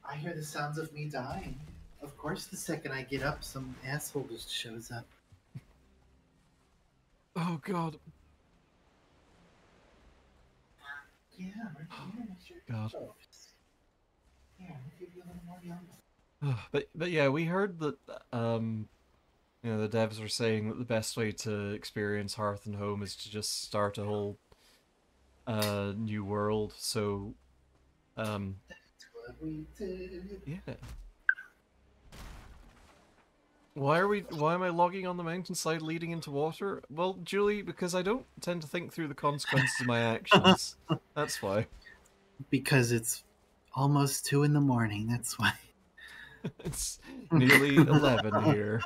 I hear the sounds of me dying. Of course, the second I get up, some asshole just shows up. Oh god. Yeah, right here. Sure. God. Yeah, I'll give you a little more yum. But yeah, we heard that the devs were saying that the best way to experience Hearth and Home is to just start a whole new world. So That's what we did. yeah. Why am I logging on the mountainside leading into water? Well, Julie, because I don't tend to think through the consequences of my actions. That's why. Because it's almost 2 in the morning. That's why. It's nearly 11 here.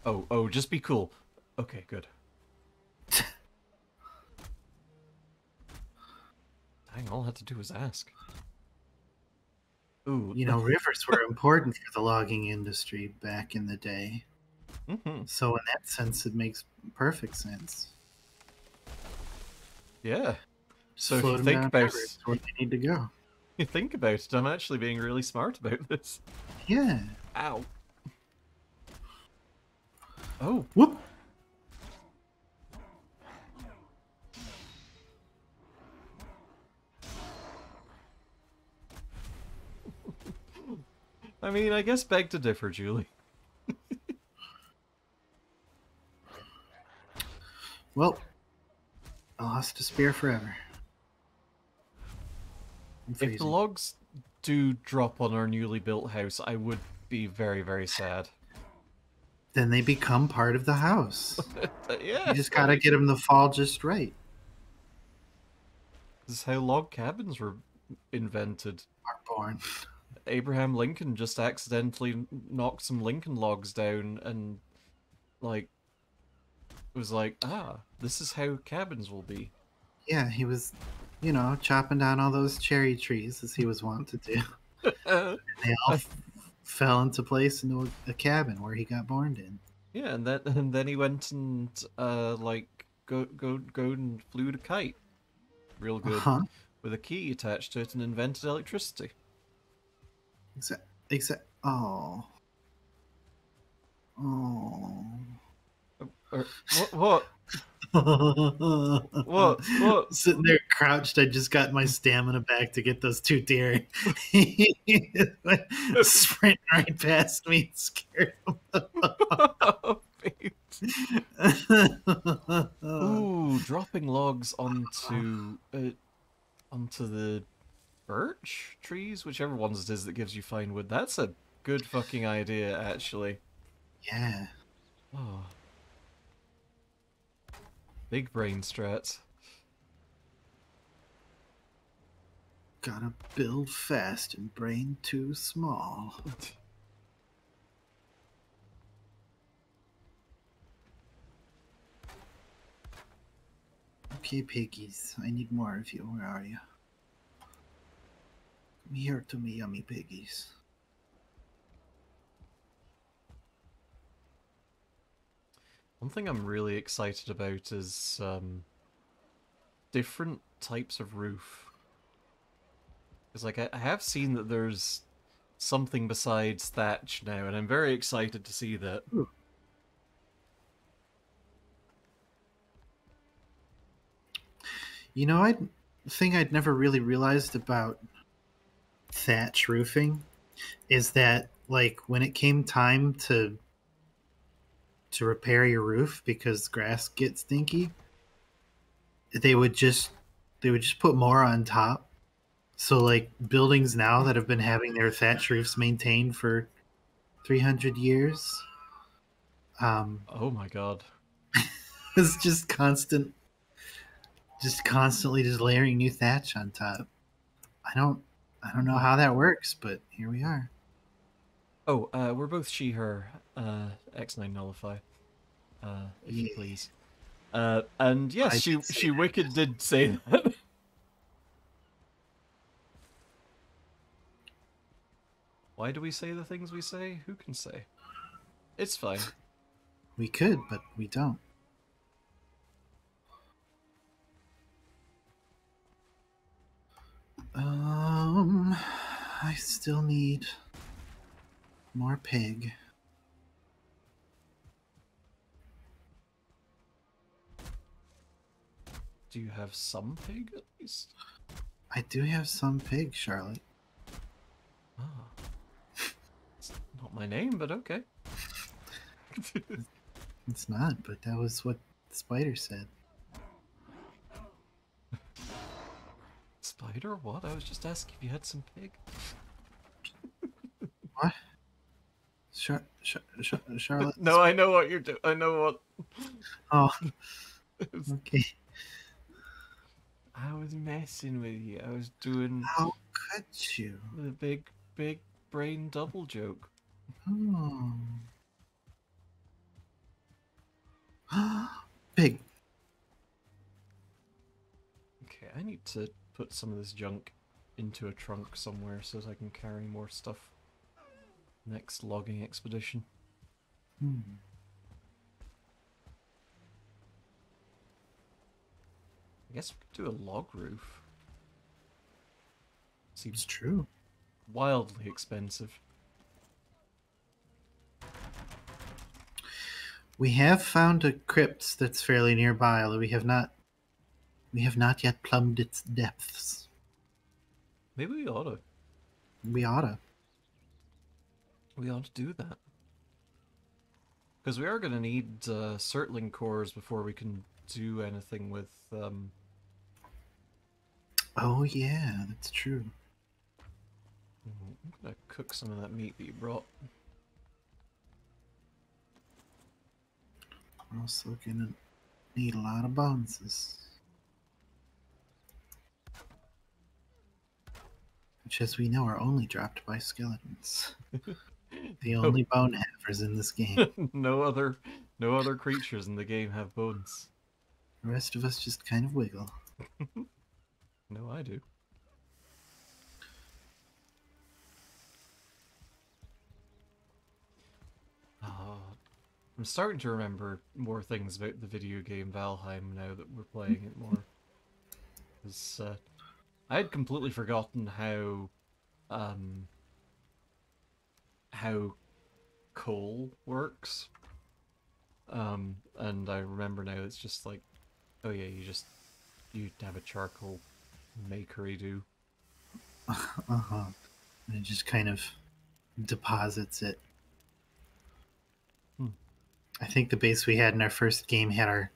Oh, just be cool. Okay, good. Dang, all I had to do was ask. Ooh. You know, rivers were important for the logging industry back in the day. Mm-hmm. So in that sense, it makes perfect sense. Yeah. So if Float you 'em think down about rivers where they need to go. you think about it, I'm actually being really smart about this. Yeah. Ow. Oh. Whoop. I mean, I guess beg to differ, Julie. Well, I lost a spear forever. I'm If the freezing. logs do drop on our newly built house, I would be very, very sad. Then they become part of the house. Yeah. You just gotta get them to fall just right. This is how log cabins were invented. Are born. Abraham Lincoln just accidentally knocked some Lincoln logs down and, like, was like, this is how cabins will be. Yeah, he was, chopping down all those cherry trees as he was wont to do. They all fell into place into a cabin where he got born in. Yeah, and then he went and go and flew a kite, real good, with a key attached to it, and invented electricity. Exact. Oh. Oh. What? What? Sitting there crouched, I just got my stamina back to get those two deer. Sprint right past me and scared them. Ooh, dropping logs onto the birch trees, whichever ones it is that gives you fine wood. That's a good fucking idea, actually. Yeah. Oh. Big brain strats. Gotta build fast and brain too small. Okay, piggies. I need more of you. Where are you? Come here to me, yummy piggies. One thing I'm really excited about is different types of roof. Because like I have seen that there's something besides thatch now, and I'm very excited to see that. Ooh. I think I'd never really realized about thatch roofing is that, like, when it came time to repair your roof because grass gets stinky, they would just put more on top. So like buildings now that have been having their thatch roofs maintained for 300 years, Oh my god. it's just constantly just layering new thatch on top. I don't know how that works, but here we are. Oh, we're both she, her, X9 nullify. if you Yeah, please. And yes, I she did say she that. wicked did say that. Why do we say the things we say? Who can say? It's fine. We could, but we don't. I still need more pig. Do you have some pig at least? I do have some pig, Charlotte. Ah, it's not my name, but okay. It's not, but that was what the spider said. Spider? What? I was just asking if you had some pig. What? Charlotte? No, I know what you're doing. I know what. Oh, It was- okay. I was messing with you. I was doing How could you? the big brain double joke. Oh. Pig. Okay, I need to put some of this junk into a trunk somewhere so that I can carry more stuff. Next logging expedition. Hmm. I guess we could do a log roof. It's Seems true. wildly expensive. We have found a crypt that's fairly nearby, although we have not yet plumbed its depths. Maybe we ought to. We oughta. We ought to do that. Because we are going to need Surtling cores before we can do anything with... Oh yeah, that's true. I'm going to cook some of that meat that you brought. We're also gonna need a lot of bonuses. Which, as we know, are only dropped by skeletons. The only bone havers in this game. no other creatures in the game have bones. The rest of us just kind of wiggle. No, I do. I'm starting to remember more things about the video game Valheim now that we're playing it more. Because I had completely forgotten how coal works. And I remember now it's just like, oh yeah, you have a charcoal makery do. Uh-huh. And it just kind of deposits it. I think the base we had in our first game had our,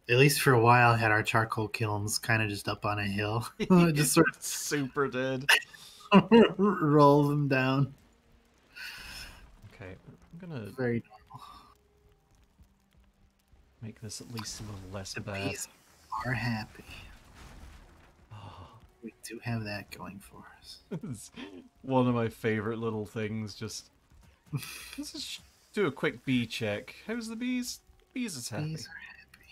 at least for a while, had our charcoal kilns kind of just up on a hill. Just sort of super dead. roll them down. Okay, I'm gonna Very make this at least a little less The bad. bees are happy. Oh, We do have that going for us. it's one of my favorite little things. Just let's just do a quick bee check. How's the bees? Bees is happy. Bees are happy.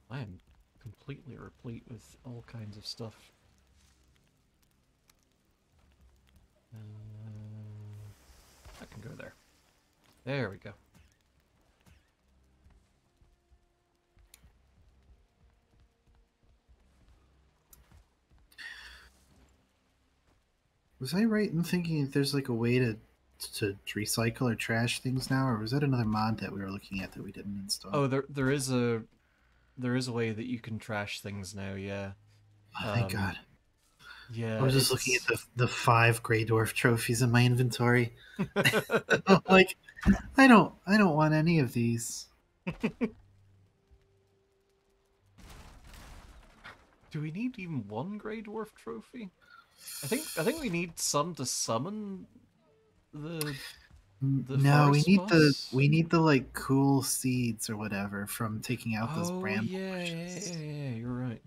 I am completely replete with all kinds of stuff. I can go there. There we go. Was I right in thinking that there's like a way to recycle or trash things now, or was that another mod that we were looking at that we didn't install? Oh, there is a way that you can trash things now. Yeah. Oh, thank God. Yeah. I was just looking at the 5 Grey Dwarf trophies in my inventory. I'm like, I don't want any of these. Do we need even one Grey Dwarf trophy? I think we need some to summon the The No, forest boss? we need the like cool seeds or whatever from taking out those Oh bramble yeah, yeah, bushes. yeah, yeah, you're right.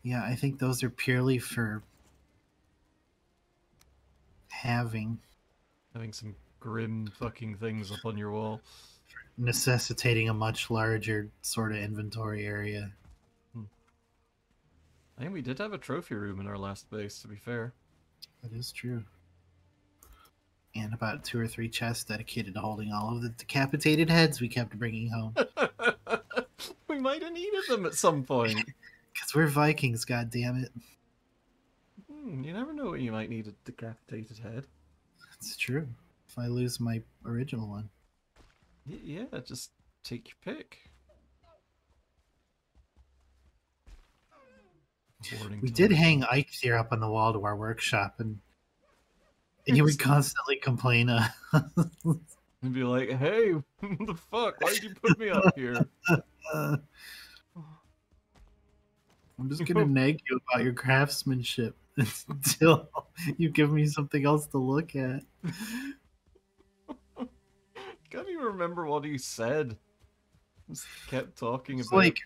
Yeah, I think those are purely for having, Having some grim fucking things up on your wall. necessitating a much larger sort of inventory area. Hmm. I think we did have a trophy room in our last base, to be fair. That is true. And about 2 or 3 chests dedicated to holding all of the decapitated heads we kept bringing home. We might have needed them at some point. Because we're Vikings, god damn it. You never know when you might need a decapitated head. It's true. If I lose my original one. Yeah, just take your pick. Warning We to did Heim. hang Ike here up on the wall to our workshop, and he would constantly complain. And be like, hey, what the fuck? Why'd you put me up here? I'm just gonna nag you about your craftsmanship until you give me something else to look at. Can't even remember what he said. Just kept talking It's about. like,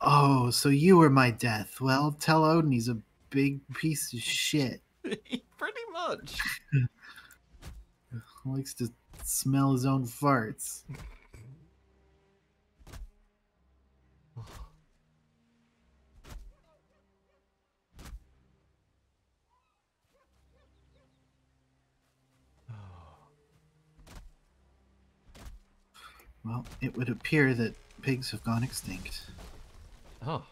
oh, so you were my death. Well, tell Odin he's a big piece of shit. Pretty much. Likes to smell his own farts. Well, it would appear that pigs have gone extinct. Oh.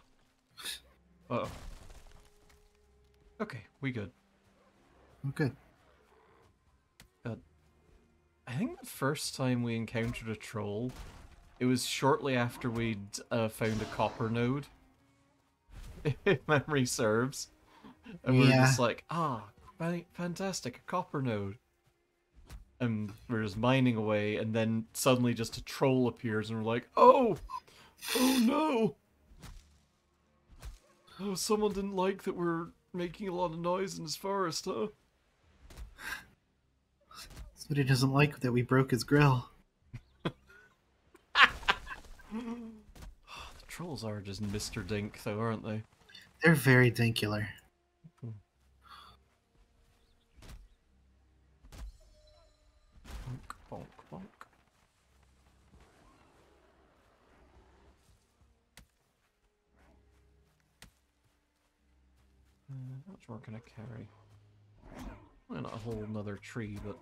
Uh-oh. Okay, we good. Okay. I think the first time we encountered a troll, it was shortly after we'd found a copper node, if memory serves. And we were Yeah. just like, fantastic, a copper node. And we're just mining away, and then suddenly just a troll appears, and we're like, oh no! Oh, someone didn't like that we're making a lot of noise in his forest, huh? That's what he doesn't like, that we broke his grill. The trolls are just Mr. Dink, though, aren't they? They're very dinkular. Bonk, bonk, bonk. How much more can I carry? Well, not a whole nother tree, but...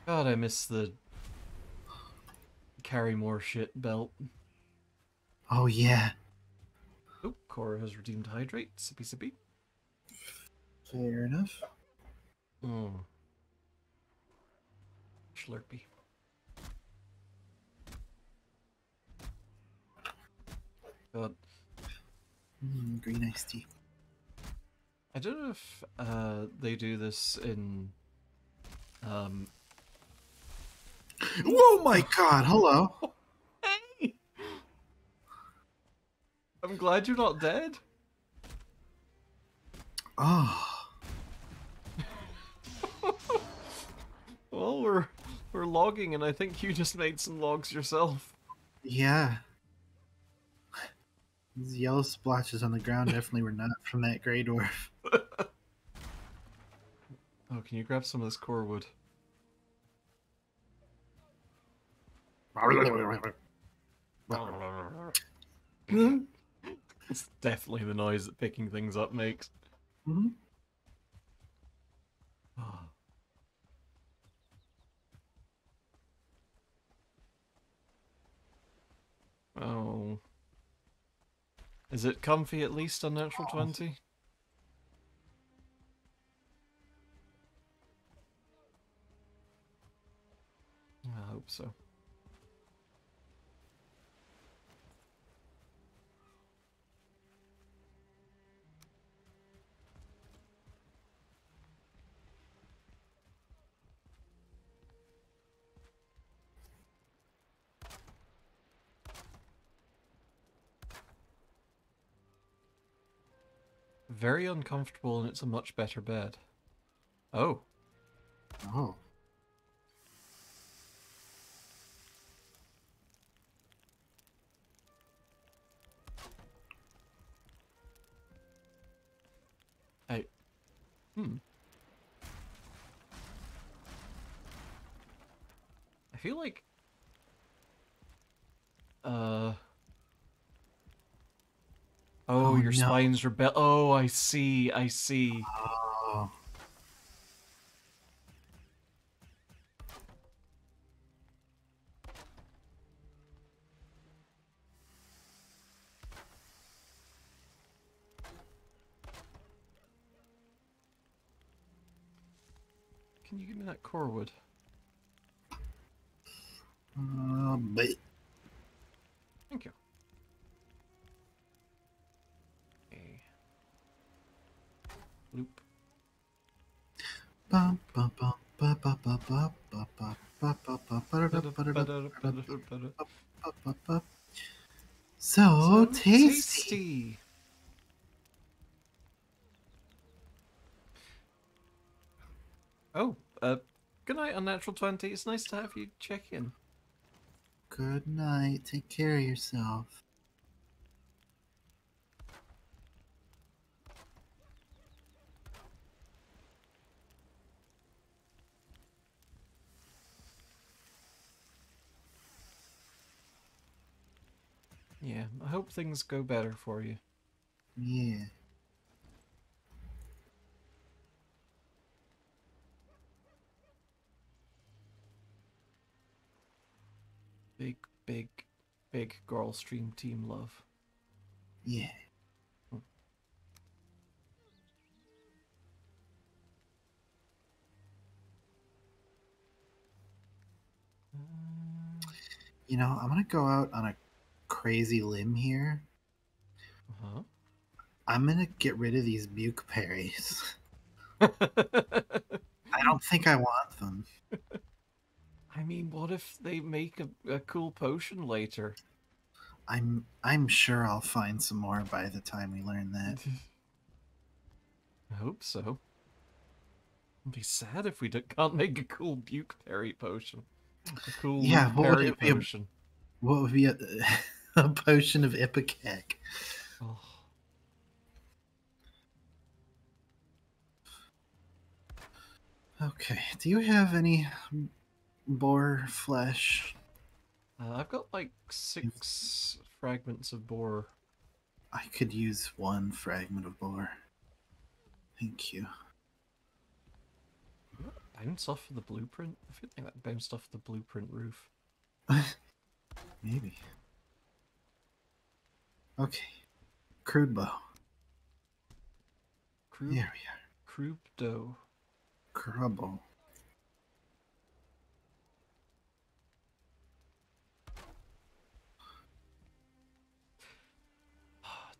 God, I miss the carry more shit belt. Oh, yeah. Oh, Cora has redeemed hydrate. Sippy sippy. Fair enough. Slurpy. God. Green iced tea. I don't know if they do this in... Oh my god, hello. Hey! I'm glad you're not dead. Oh. Well, we're logging, and I think you just made some logs yourself. Yeah. These yellow splotches on the ground definitely were not from that grey dwarf. Oh, can you grab some of this core wood? It's definitely the noise that picking things up makes. Mm-hmm. Oh. Is it comfy at least on natural 20? I hope so. very uncomfortable, and it's a much better bed. Oh. Oh. I... I feel like... Oh, Oh, your no. spine's rebel. Oh, I see. I see. Oh. Can you give me that core wood? But Thank you. Okay. Loop. bum, bum, bum, ba, ba, ba, ba, ba, ba, ba, ba, ba, ba, da, ba, da, ba, ba, ba. So So tasty. tasty. Oh, good night, Unnatural 20. It's nice to have you check in. Good night. Take care of yourself. Yeah, I hope things go better for you. Yeah. Big, big, big girl stream team love. Yeah. You know, I'm gonna go out on a crazy limb here. Uh-huh. I'm gonna get rid of these buke berries. I I don't think I want them. mean, what if they make a cool potion later? I'm sure I'll find some more by the time we learn that. I hope so. It'd be sad if we can't make a cool bukeberry potion. A cool Yeah, Luke what would Perry it be? potion. What would be a potion of ipecac? Oh. Okay. Do you have any boar flesh? I've got like 6 fragments of boar. I could use one fragment of boar. Thank you. Did that bounce off of the blueprint? I feel like that bounced off the blueprint roof. Maybe. Okay. Crude bow. Croup, There we are. croup dough. Crubble.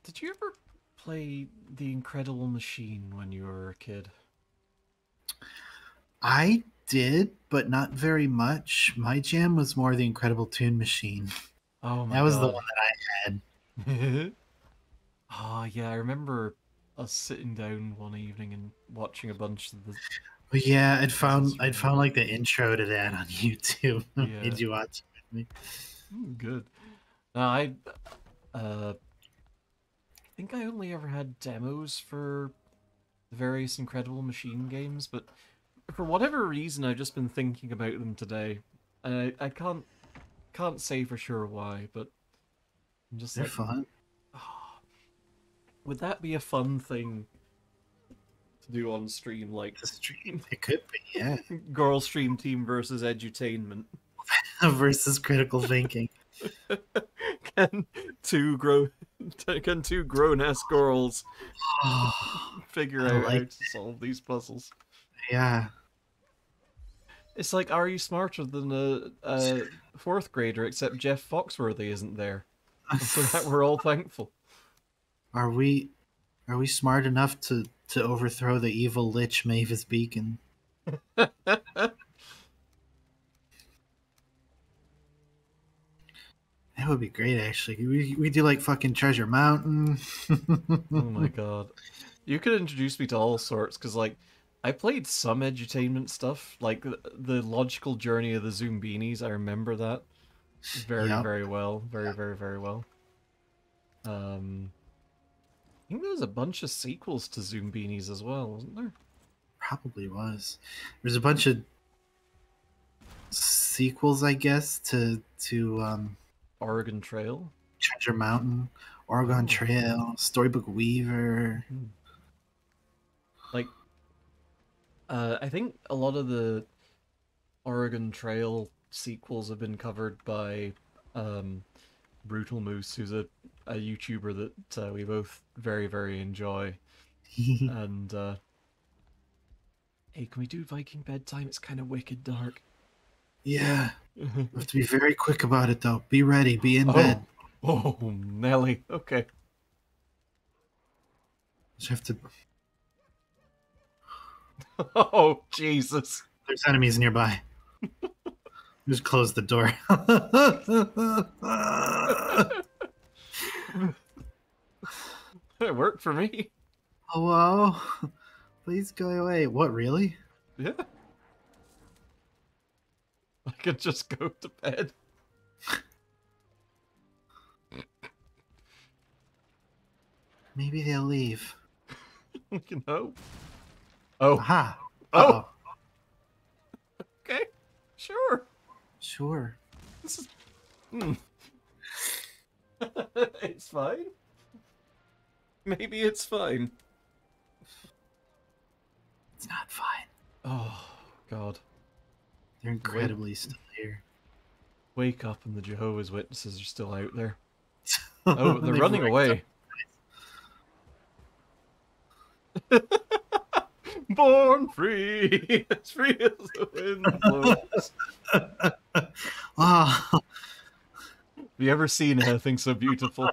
Did you ever play The Incredible Machine when you were a kid? I did, but not very much. My jam was more the Incredible Tune Machine. Oh my That was the god. one that I had. Oh yeah, I remember us sitting down one evening and watching a bunch of the But yeah, I'd puzzles found from I'd it. found like the intro to that on YouTube. Yeah. Made you watch it with me. Good. No, uh I think I only ever had demos for the various Incredible Machine games, but for whatever reason I've just been thinking about them today. And I can't say for sure why, but I'm just They're like, fun. oh, would that be a fun thing to do on stream, like The stream. It could be, yeah. girl stream team versus edutainment? Versus critical thinking. Can two grown ass girls Oh, figure I out how like to solve these puzzles? yeah. It's like, are you smarter than a 4th grader? Except Jeff Foxworthy isn't there, and for that we're all thankful. Are we smart enough to overthrow the evil lich Mavis Beacon? That would be great, actually. We do like fucking Treasure Mountain. Oh my god. You could introduce me to all sorts, because, like, I played some edutainment stuff, like the logical journey of the Zoombinis. I remember that very, Yep, very well. Very, very, very well. I think there was a bunch of sequels to Zoombinis as well, wasn't there? probably was. There's a bunch of sequels, I guess, to Oregon Trail. Treasure Mountain, Oregon Oh. Trail, Storybook Weaver. Hmm. Like, I think a lot of the Oregon Trail sequels have been covered by Brutal Moose, who's a YouTuber that we both very, very enjoy. And, hey, can we do Viking bedtime? It's kind of wicked dark. Yeah, we have to be very quick about it, though. Be ready. Be in Oh, bed. oh, Nelly. Okay. Just have to. Oh, Jesus. There's enemies nearby. Just close the door. It worked for me. Hello? Please go away. What, really? Yeah. I could just go to bed. Maybe they'll leave. We can hope. Oh. Aha. Oh. Uh-oh. Okay. Sure. Sure. This is... It's fine. Maybe it's fine. It's not fine. Oh, God. They're incredibly still here. Wake up and the Jehovah's Witnesses are still out there. Oh, they're They've running wrecked away. Born free, as free as the wind blows. Ah. Have you ever seen anything so beautiful?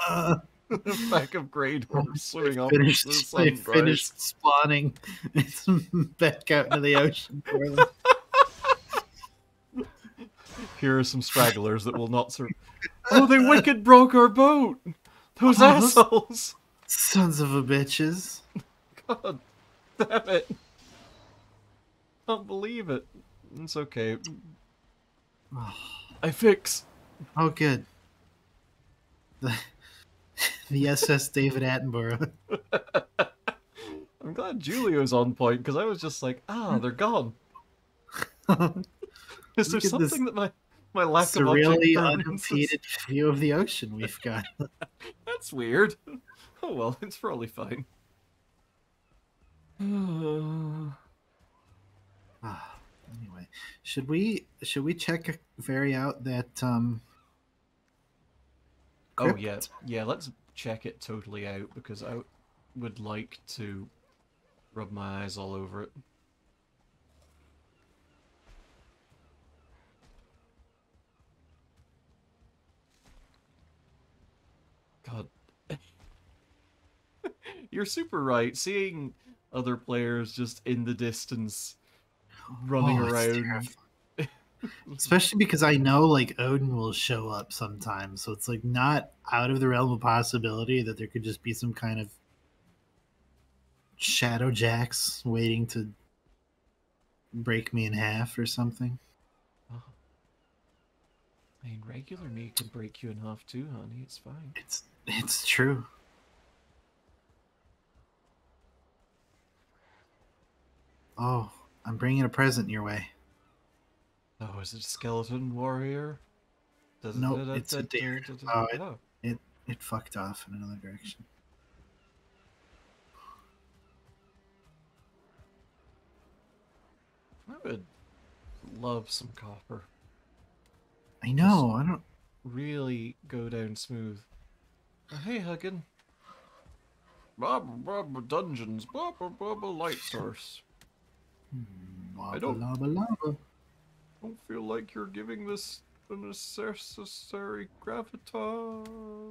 The back of Grey Dwarf swimming off into the They sunrise. finished spawning. It's back out into the ocean for them. Here are some stragglers that will not survive. Oh, they wicked broke our boat! Those Oh, assholes! Sons of a bitches. God damn it. Can't believe it. It's okay. I fix. Oh, good. The SS David Attenborough. I'm glad Julio's on point, because I was just like, they're gone. Is there Look at this something that my lack of surreally object unimpeded view of the ocean we've got. That's weird. Oh well, it's probably fine. Anyway, should we vary out that Oh crypt? yeah, let's check it totally out, because I would like to rub my eyes all over it. God. You're super right. Seeing other players just in the distance running It's around. terrifying. Especially because I know like Odin will show up sometimes, so it's like not out of the realm of possibility that there could just be some kind of shadow jacks waiting to break me in half or something. Oh. I mean, regular me can break you in half too, honey. It's fine. It's true. Oh, I'm bringing a present your way. Oh, is it a skeleton warrior? Nope, it's a deer. Oh, Oh. it fucked off in another direction. I would love some copper. I know. I don't. Really go down smooth. Oh, hey, Huggin. Blah, dungeons. Blah, light source. I don't feel like you're giving this the necessary gravitas.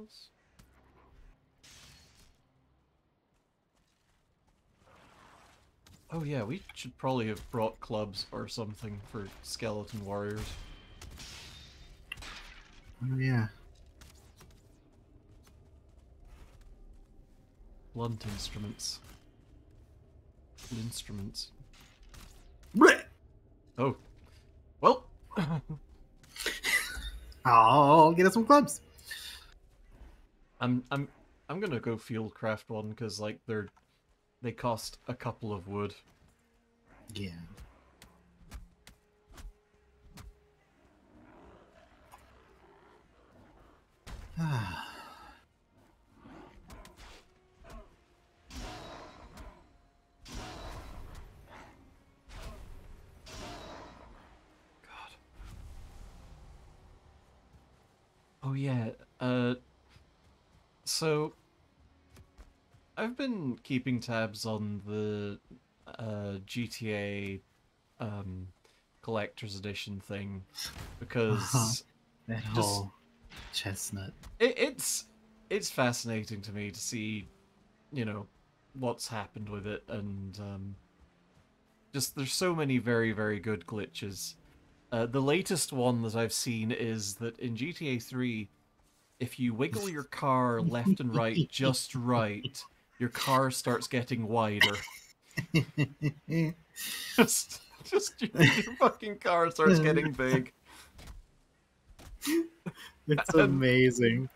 Oh yeah, we should probably have brought clubs or something for skeleton warriors. Oh yeah. Blunt instruments. Instruments. Blech! Oh. Well. I'll get us some clubs. I'm gonna go field craft one because like they cost a couple of wood. Yeah. God. Oh yeah. So I've been keeping tabs on the GTA collector's edition thing because That just whole chestnut. it's fascinating to me to see, you know, what's happened with it, and just there's so many very, very good glitches. The latest one that I've seen is that in GTA 3, if you wiggle your car left and right just right, your car starts getting wider. Just your fucking car starts getting big. It's And amazing.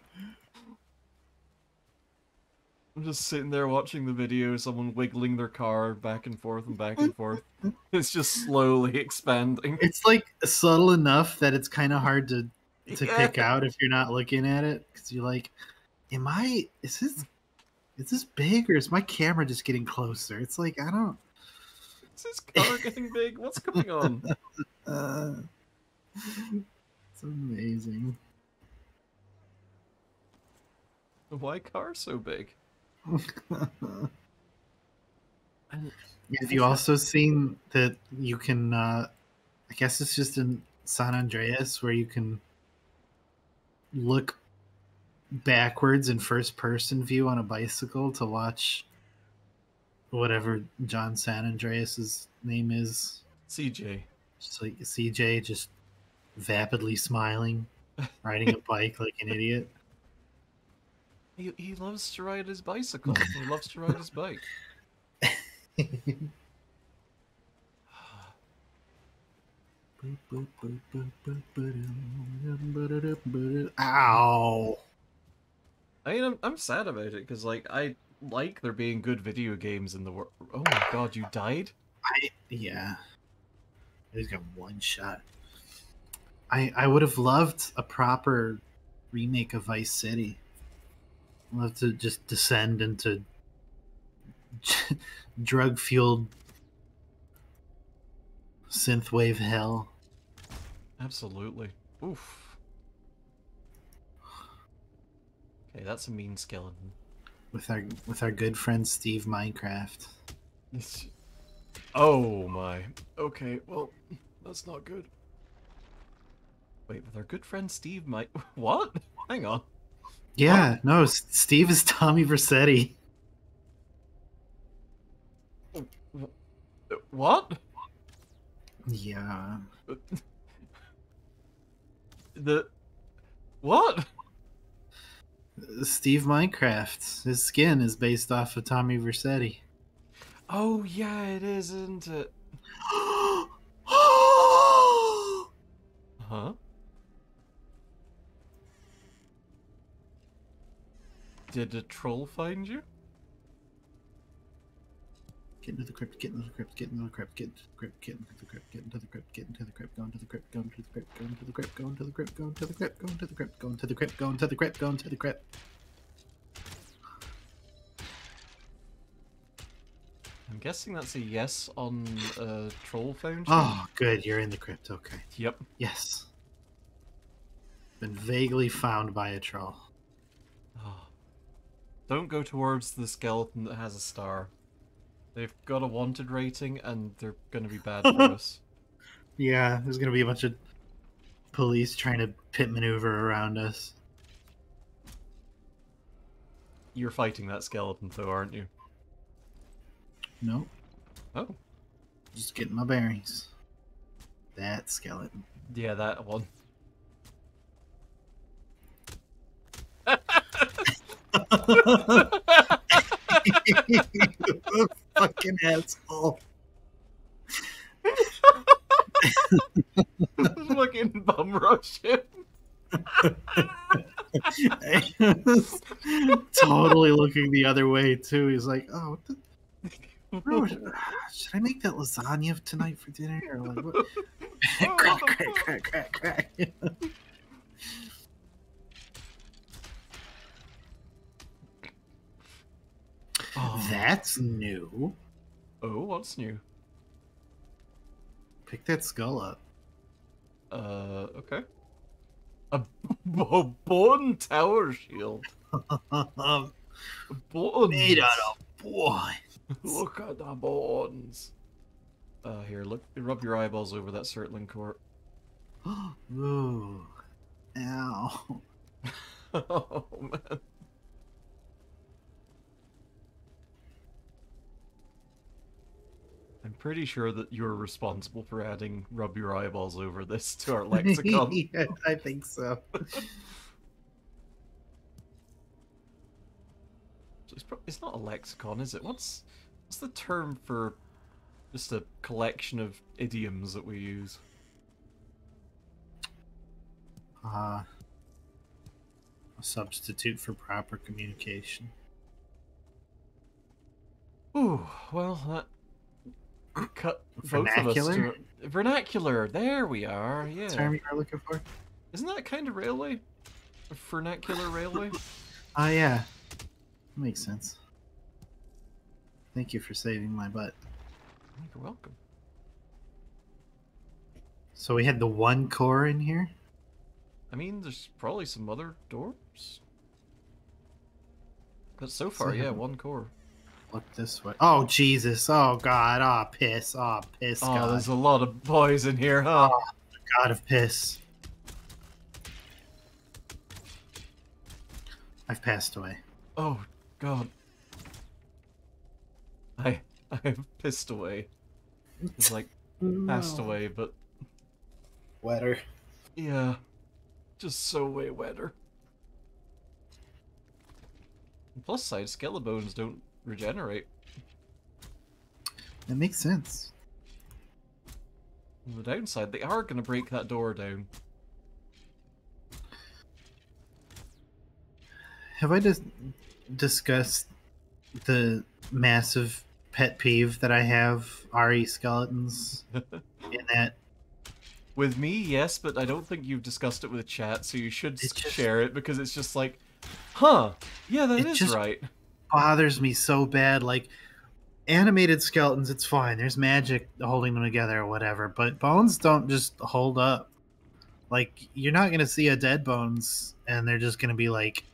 I'm just sitting there watching the video, someone wiggling their car back and forth and back and forth. It's just slowly expanding. It's like subtle enough that it's kind of hard to Yeah. pick out if you're not looking at it, because you're like, is this big, or is my camera just getting closer? It's like, I don't. Is this car getting big? What's going on? It's amazing. Why car so big? Have you also seen that you can, I guess it's just in San Andreas, where you can look backwards in first person view on a bicycle to watch whatever John San Andreas's name is. CJ. Just like CJ just vapidly smiling, riding a bike like an idiot. He loves to ride his bicycle. He loves to ride his bike. Ow! I mean, I'm sad about it because like I like there being good video games in the world. Oh my god, you died? Yeah. He's got one shot. I would have loved a proper remake of Vice City. I'd love to just descend into drug fueled synthwave hell. Absolutely. Oof. Okay, that's a mean skeleton. With our good friend Steve Minecraft. Oh my. Okay, well, that's not good. Wait, with our good friend Steve What? Hang on. Yeah, no, Steve is Tommy Vercetti. What? Yeah. What? Steve Minecraft. His skin is based off of Tommy Vercetti. Oh yeah, it is, isn't it? Huh? Did a troll find you? Get into the crypt, get into the crypt, get into the crypt, get into the crypt, get into the crypt, get into the crypt, get into the crypt, go into the crypt, go into the crypt, go into the crypt, go into the crypt, go into the crypt, go into the crypt, go into the crypt, go into the crypt, go into the crypt. I'm guessing that's a yes on troll found you. Oh, good, you're in the crypt, okay. Yep. Yes. Been vaguely found by a troll. Oh. Don't go towards the skeleton that has a star. They've got a wanted rating and they're gonna be bad for us. Yeah, there's gonna be a bunch of police trying to pit maneuver around us. You're fighting that skeleton though, aren't you? Nope. Oh. Just getting my bearings. That skeleton. Yeah, that one. You fucking asshole. Fucking bum rush him. He was totally looking the other way too. He's like, "Oh, what the, bro, should I make that lasagna tonight for dinner?" Or like, what? Crack, crack, crack, crack, crack. Oh. That's new. Oh, what's new? Pick that skull up. Okay. A bone tower shield. Bones. Made out of boy. Look at the bones. Here, look. Rub your eyeballs over that circling court. Ooh. Ow. Oh, man. I'm pretty sure that you're responsible for adding rub your eyeballs over this to our lexicon. Yeah, I think so. It's not a lexicon, is it? What's the term for just a collection of idioms that we use? A substitute for proper communication. Ooh, well, that cut both Vernacular? of us to vernacular. There we are. Yeah. Term you were looking for? Isn't that kind of railway? A vernacular railway? Oh, yeah. Makes sense. Thank you for saving my butt. You're welcome. So we had the one core in here? I mean, there's probably some other doors. But so far, yeah, one core. Look this way. Oh, Jesus. Oh, God. Oh, piss. Oh, piss, Oh, God. there's a lot of boys in here, huh? Oh, God of piss. I've passed away. Oh, God. I've pissed away. It's like passed away, but Wetter. yeah, just so way wetter. Plus side, skelebones don't regenerate. That makes sense. On the downside, they are going to break that door down. Have I just discussed the massive pet peeve that I have RE skeletons in that? With me, yes, but I don't think you've discussed it with chat, so you should share it, because it's just like, huh, yeah, that is right. Bothers me so bad. Like, animated skeletons, it's fine. There's magic holding them together or whatever, but bones don't just hold up. Like, you're not going to see a dead bones, and they're just going to be, like,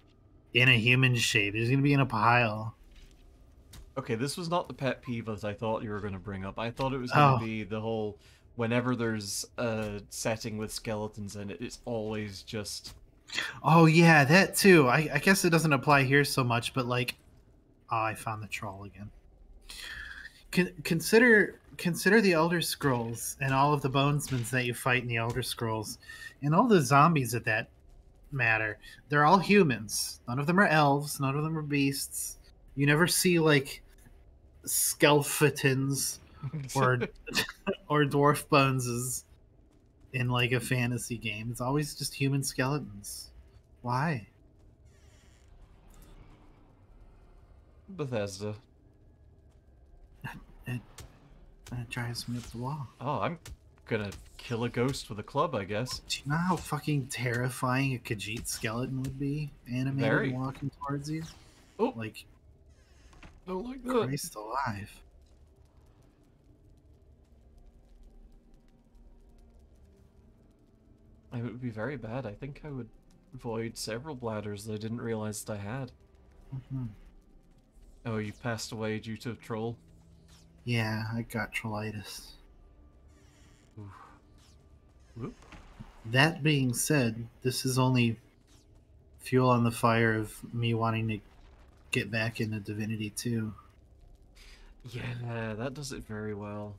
in a human shape. They're going to be in a pile. Okay, this was not the pet peeve that I thought you were going to bring up. I thought it was going to be the whole, whenever there's a setting with skeletons in it, it's always just... Oh, yeah, that too. I guess it doesn't apply here so much, but like... Oh, I found the troll again. Consider the Elder Scrolls and all of the bonesmen that you fight in the Elder Scrolls, and all the zombies at that matter. They're all humans. None of them are elves. None of them are beasts. You never see like skeletons or or dwarf boneses in like a fantasy game. It's always just human skeletons. Why? Bethesda. It drives me up the wall. Oh, I'm gonna kill a ghost with a club, I guess. Do you know how fucking terrifying a Khajiit skeleton would be animated and walking towards you? Oh, like, don't like that. Christ alive. It would be very bad. I think I would void several bladders that I didn't realize that I had. Mm-hmm. Oh, you passed away due to a troll? Yeah, I got trollitis. Whoop. That being said, this is only fuel on the fire of me wanting to get back into Divinity 2. Yeah, that does it very well.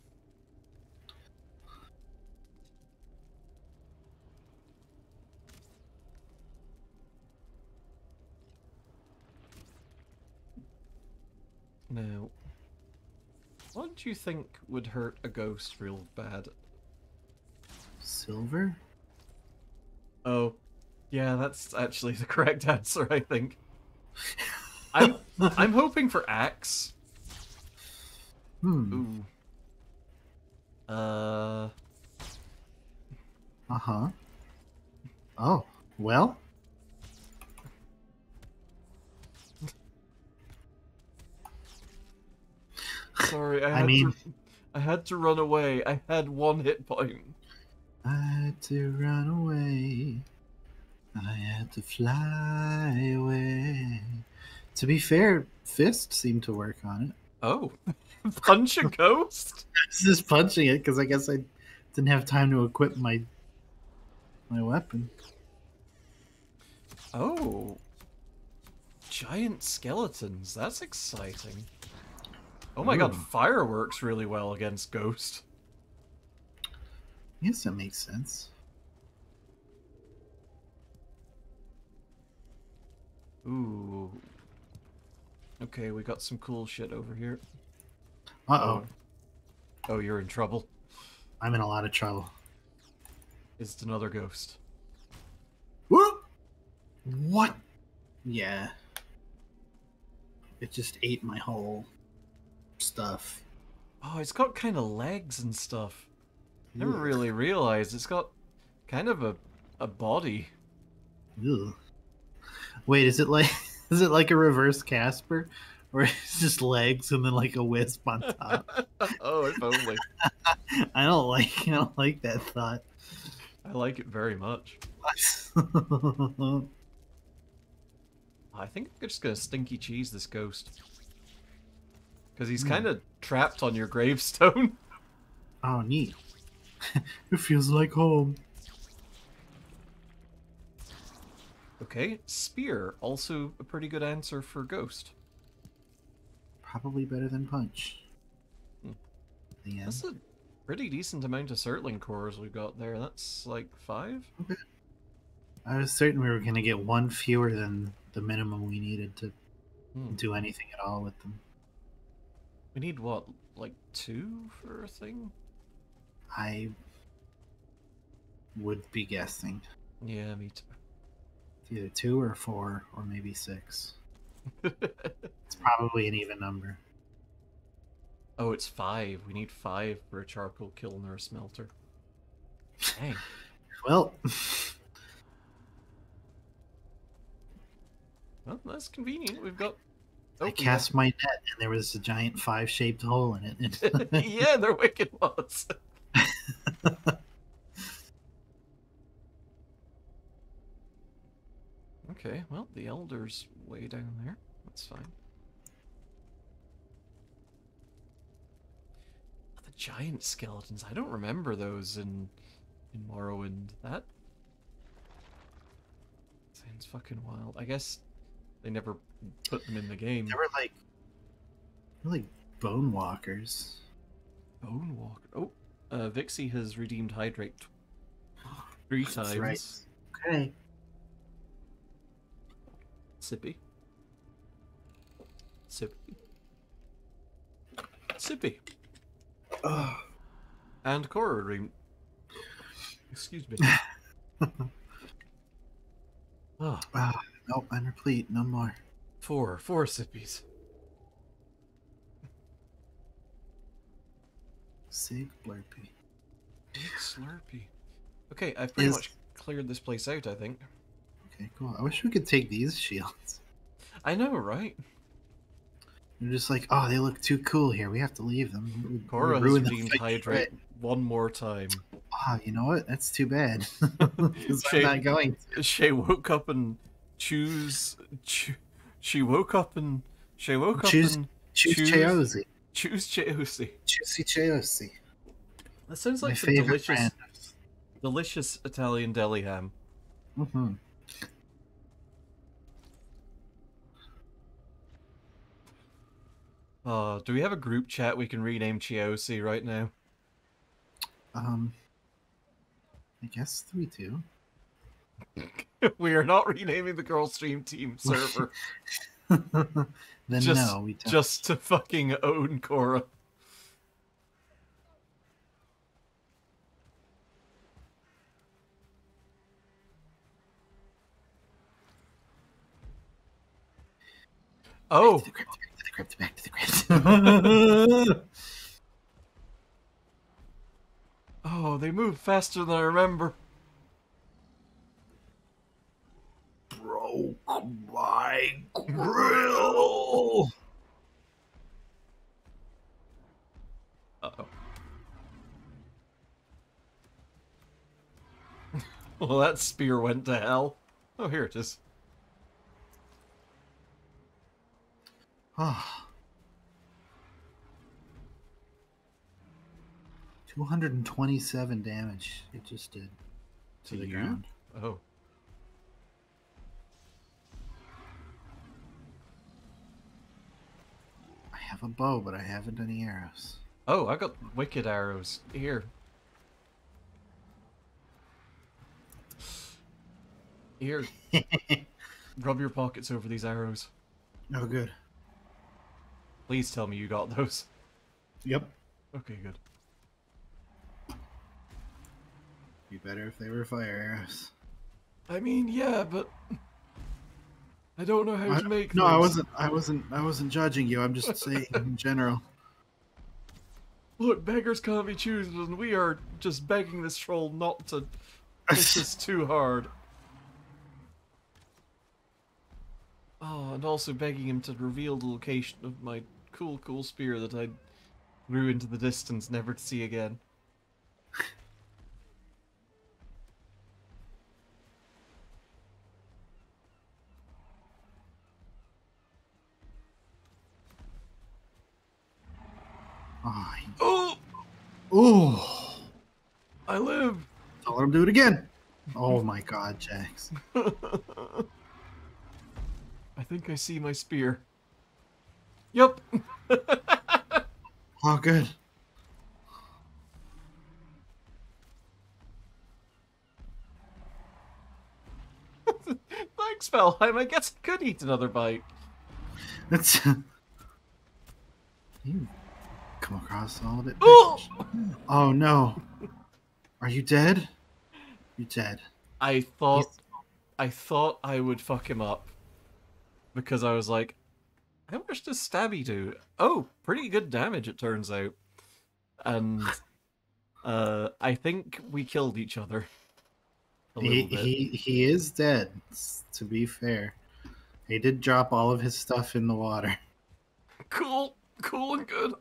Now, what do you think would hurt a ghost real bad? Silver? Oh, yeah, that's actually the correct answer, I think. I'm hoping for axe. Hmm. Ooh. Uh-huh. Oh, well. Sorry, I mean, I had to run away. I had 1 hit point. I had to run away. I had to fly away. To be fair, fist seemed to work on it. Oh, punch a ghost? I was just punching it because I guess I didn't have time to equip my weapon. Oh, giant skeletons. That's exciting. Oh my god, Ooh. fire works really well against ghost. Yes, that makes sense. Ooh. Okay, we got some cool shit over here. Uh-oh. Oh, you're in trouble. I'm in a lot of trouble. It's another ghost. Whoop! What? Yeah. It just ate my whole stuff. Oh, it's got kind of legs and stuff. Never Ugh. really realized it's got kind of a body. Ugh. Wait, is it like is it like a reverse Casper? Or it's just legs and then like a wisp on top? Oh, if only. I don't like that thought. I like it very much. I think I'm just gonna stinky cheese this ghost. Because he's kind of trapped on your gravestone. Oh, neat. It feels like home. Okay, spear. Also a pretty good answer for ghost. Probably better than punch. Hmm. The end. That's a pretty decent amount of Surtling cores we've got there. That's like 5? Okay. I was certain we were going to get one fewer than the minimum we needed to do anything at all with them. We need what, like 2 for a thing? I would be guessing. Yeah, me too. It's either 2 or 4 or maybe 6. It's probably an even number. Oh, it's 5. We need 5 for a charcoal kiln or a smelter. Dang. Well, Well, that's convenient. We've got... Oh, I cast my net and there was a giant 5-shaped hole in it. yeah, they're wicked ones. Okay, well, the Elder's way down there. That's fine. The giant skeletons. I don't remember those in Morrowind. That sounds fucking wild. I guess they never put them in the game. They were like bone walkers. Bone Walker. Oh, Vixie has redeemed Hydrate 3 times. That's right. Okay. Sippy. Sippy. Sippy. And Cora excuse me. Oh, Nope, I'm replete. No more. 4 sippies. Sig Blurpy. Big Slurpee. Okay, I've pretty much cleared this place out, I think. Okay, cool. I wish we could take these shields. I know, right? They're just like, oh, they look too cool here. We have to leave them. Cora has Ruin the redeemed fight. Hydrate one more time. You know what? That's too bad. Because I'm not going to. She woke up and choose. She woke up and Choose Cheozi. Choose Cheozi. Choosy Cheozi. That sounds like My some favorite brand. delicious Italian deli ham. Mm-hmm. Do we have a group chat we can rename Cheozi right now? I guess we do. We are not renaming the Girl Stream Team server. Then just, no, we don't. just to fucking own Cora. Back Oh, to the crypt, back to the crypt, back to the crypt. oh, they move faster than I remember. Broke my grill. Uh-oh. Well, that spear went to hell. Oh, here it is. Ah. 227 damage it just did to the you? ground. Oh. I have a bow, but I haven't any arrows. Oh, I got wicked arrows. Here. Here. Rub your pockets over these arrows. Oh, good. Please tell me you got those. Yep. Okay, good. Be better if they were fire arrows. I mean, yeah, but I don't know how to make no, those. I wasn't judging you. I'm just saying in general. Look, beggars can't be choosers, and we are just begging this troll not to push us too hard. Oh, and also begging him to reveal the location of my cool spear that I threw into the distance, never to see again. Oh, Oh! oh! I live! I'll let him do it again. Oh my God, Jax. I think I see my spear. Yup! Oh, good. Thanks, Valheim. I guess I could eat another bite. That's you come across all of it. Oh! Oh no. Are you dead? You're dead. I thought I would fuck him up. Because I was like, how much does Stabby do? Oh, pretty good damage, it turns out. And I think we killed each other a little bit. He is dead, to be fair. He did drop all of his stuff in the water. Cool and good.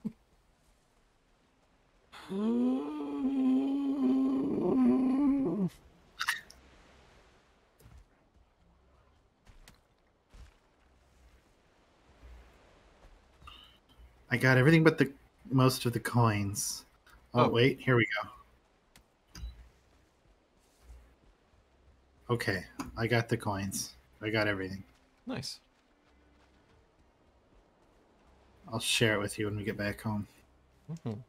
I got everything but the most of the coins. Oh, wait, here we go. Okay, I got the coins. I got everything. Nice. I'll share it with you when we get back home. Mm-hmm.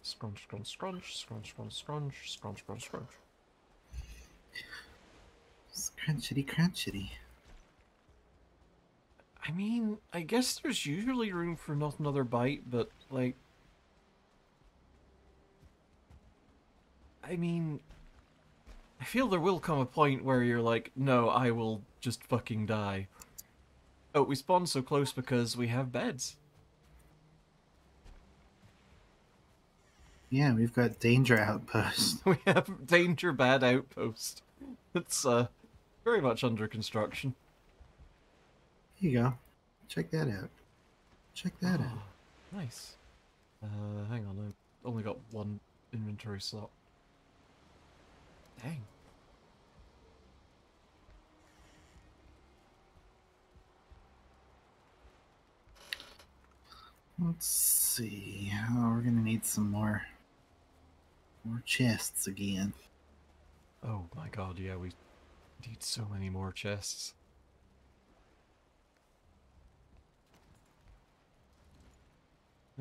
Scrunch, scrunch, scrunch, scrunch, scrunch, scrunch, scrunch, scrunch, scrunch. Scrunchity, crunchity. I mean, I guess there's usually room for not another bite, but, like... I mean... I feel there will come a point where you're like, no, I will just fucking die. Oh, we spawned so close because we have beds. Yeah, we've got danger outpost. We have danger bad outpost. It's, very much under construction. Here you go. Check that out. Check that out. Nice. Hang on, I only got one inventory slot. Dang. Let's see. Oh, we're gonna need some more chests again. Oh my god, yeah, we need so many more chests.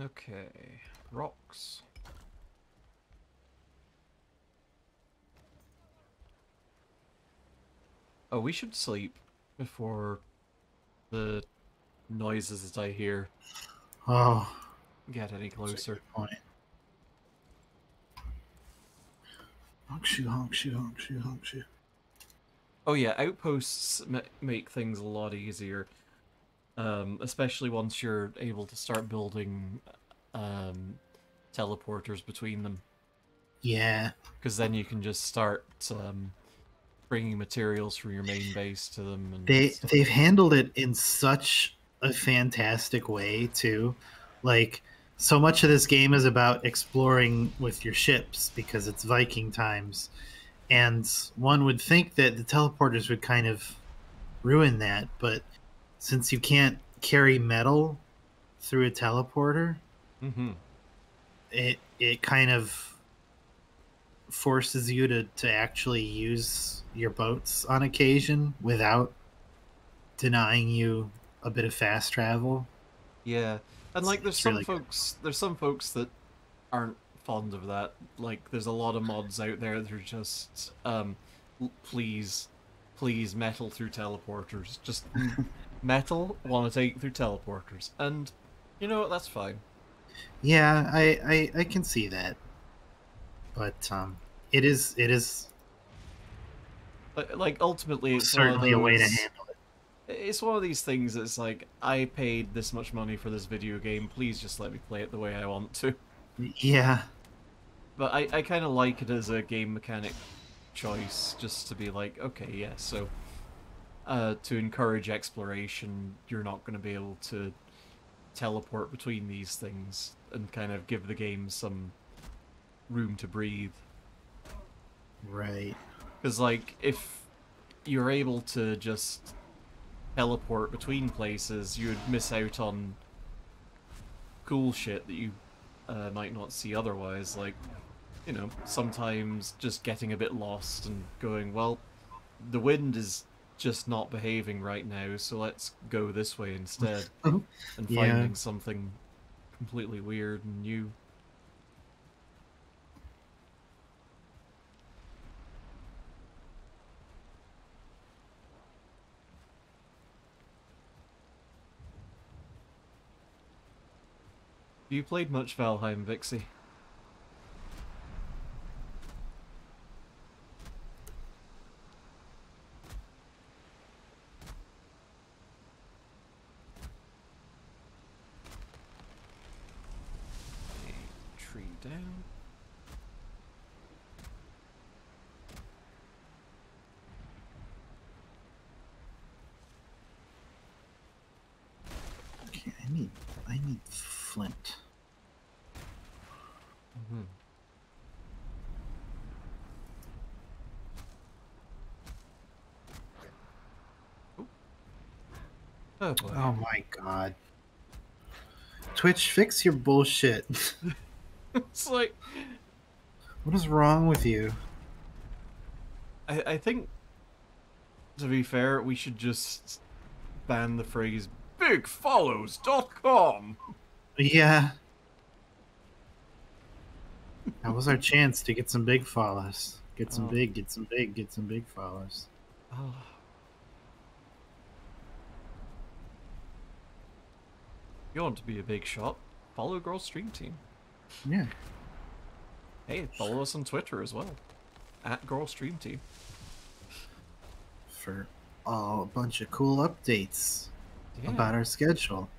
Okay, rocks. Oh, we should sleep before the noises that I hear Oh, get any that's a closer. good point. Honk shoe, honk shoe, honk shoe, honk shoe. Oh yeah, outposts make things a lot easier, especially once you're able to start building um, teleporters between them, Yeah, because then you can just start bringing materials from your main base to them and stuff they've like that. handled it in such a fantastic way too. Like so much of this game is about exploring with your ships because it's Viking times, and one would think that the teleporters would kind of ruin that, but since you can't carry metal through a teleporter, Mm-hmm. it kind of forces you to actually use your boats on occasion without denying you a bit of fast travel. Yeah, and like It's really good. there's some folks that aren't fond of that. Like there's a lot of mods out there that are just please, please metal through teleporters. Just metal want to take through teleporters, and you know what? That's fine. Yeah, I can see that, but it is Like ultimately, it's one of certainly a way to those. handle It's one of these things that's like, I paid this much money for this video game, please just let me play it the way I want to. it. Yeah, But I kind of like it as a game mechanic choice, just to be like, okay, yeah, so to encourage exploration, you're not going to be able to teleport between these things and kind of give the game some room to breathe. right. Because, like, if you're able to just teleport between places, you would miss out on cool shit that you might not see otherwise. Like, you know, sometimes just getting a bit lost and going, well, the wind is just not behaving right now, so let's go this way instead, and Yeah. finding something completely weird and new. Have you played much Valheim, Vixie? A tree down. Okay, I need flint. Mm-hmm. Oh boy. Oh my god. Twitch, fix your bullshit. It's like, What is wrong with you? I think, to be fair, we should just ban the phrase bigfollows.com. Yeah. That was our chance to get some big follows. Get some Oh. big, get some big, get some big follows. Oh. You want to be a big shot? Follow Girl Stream Team. Yeah. Hey, follow us on Twitter as well. At Girl Stream Team. For a bunch of cool updates Yeah. about our schedule.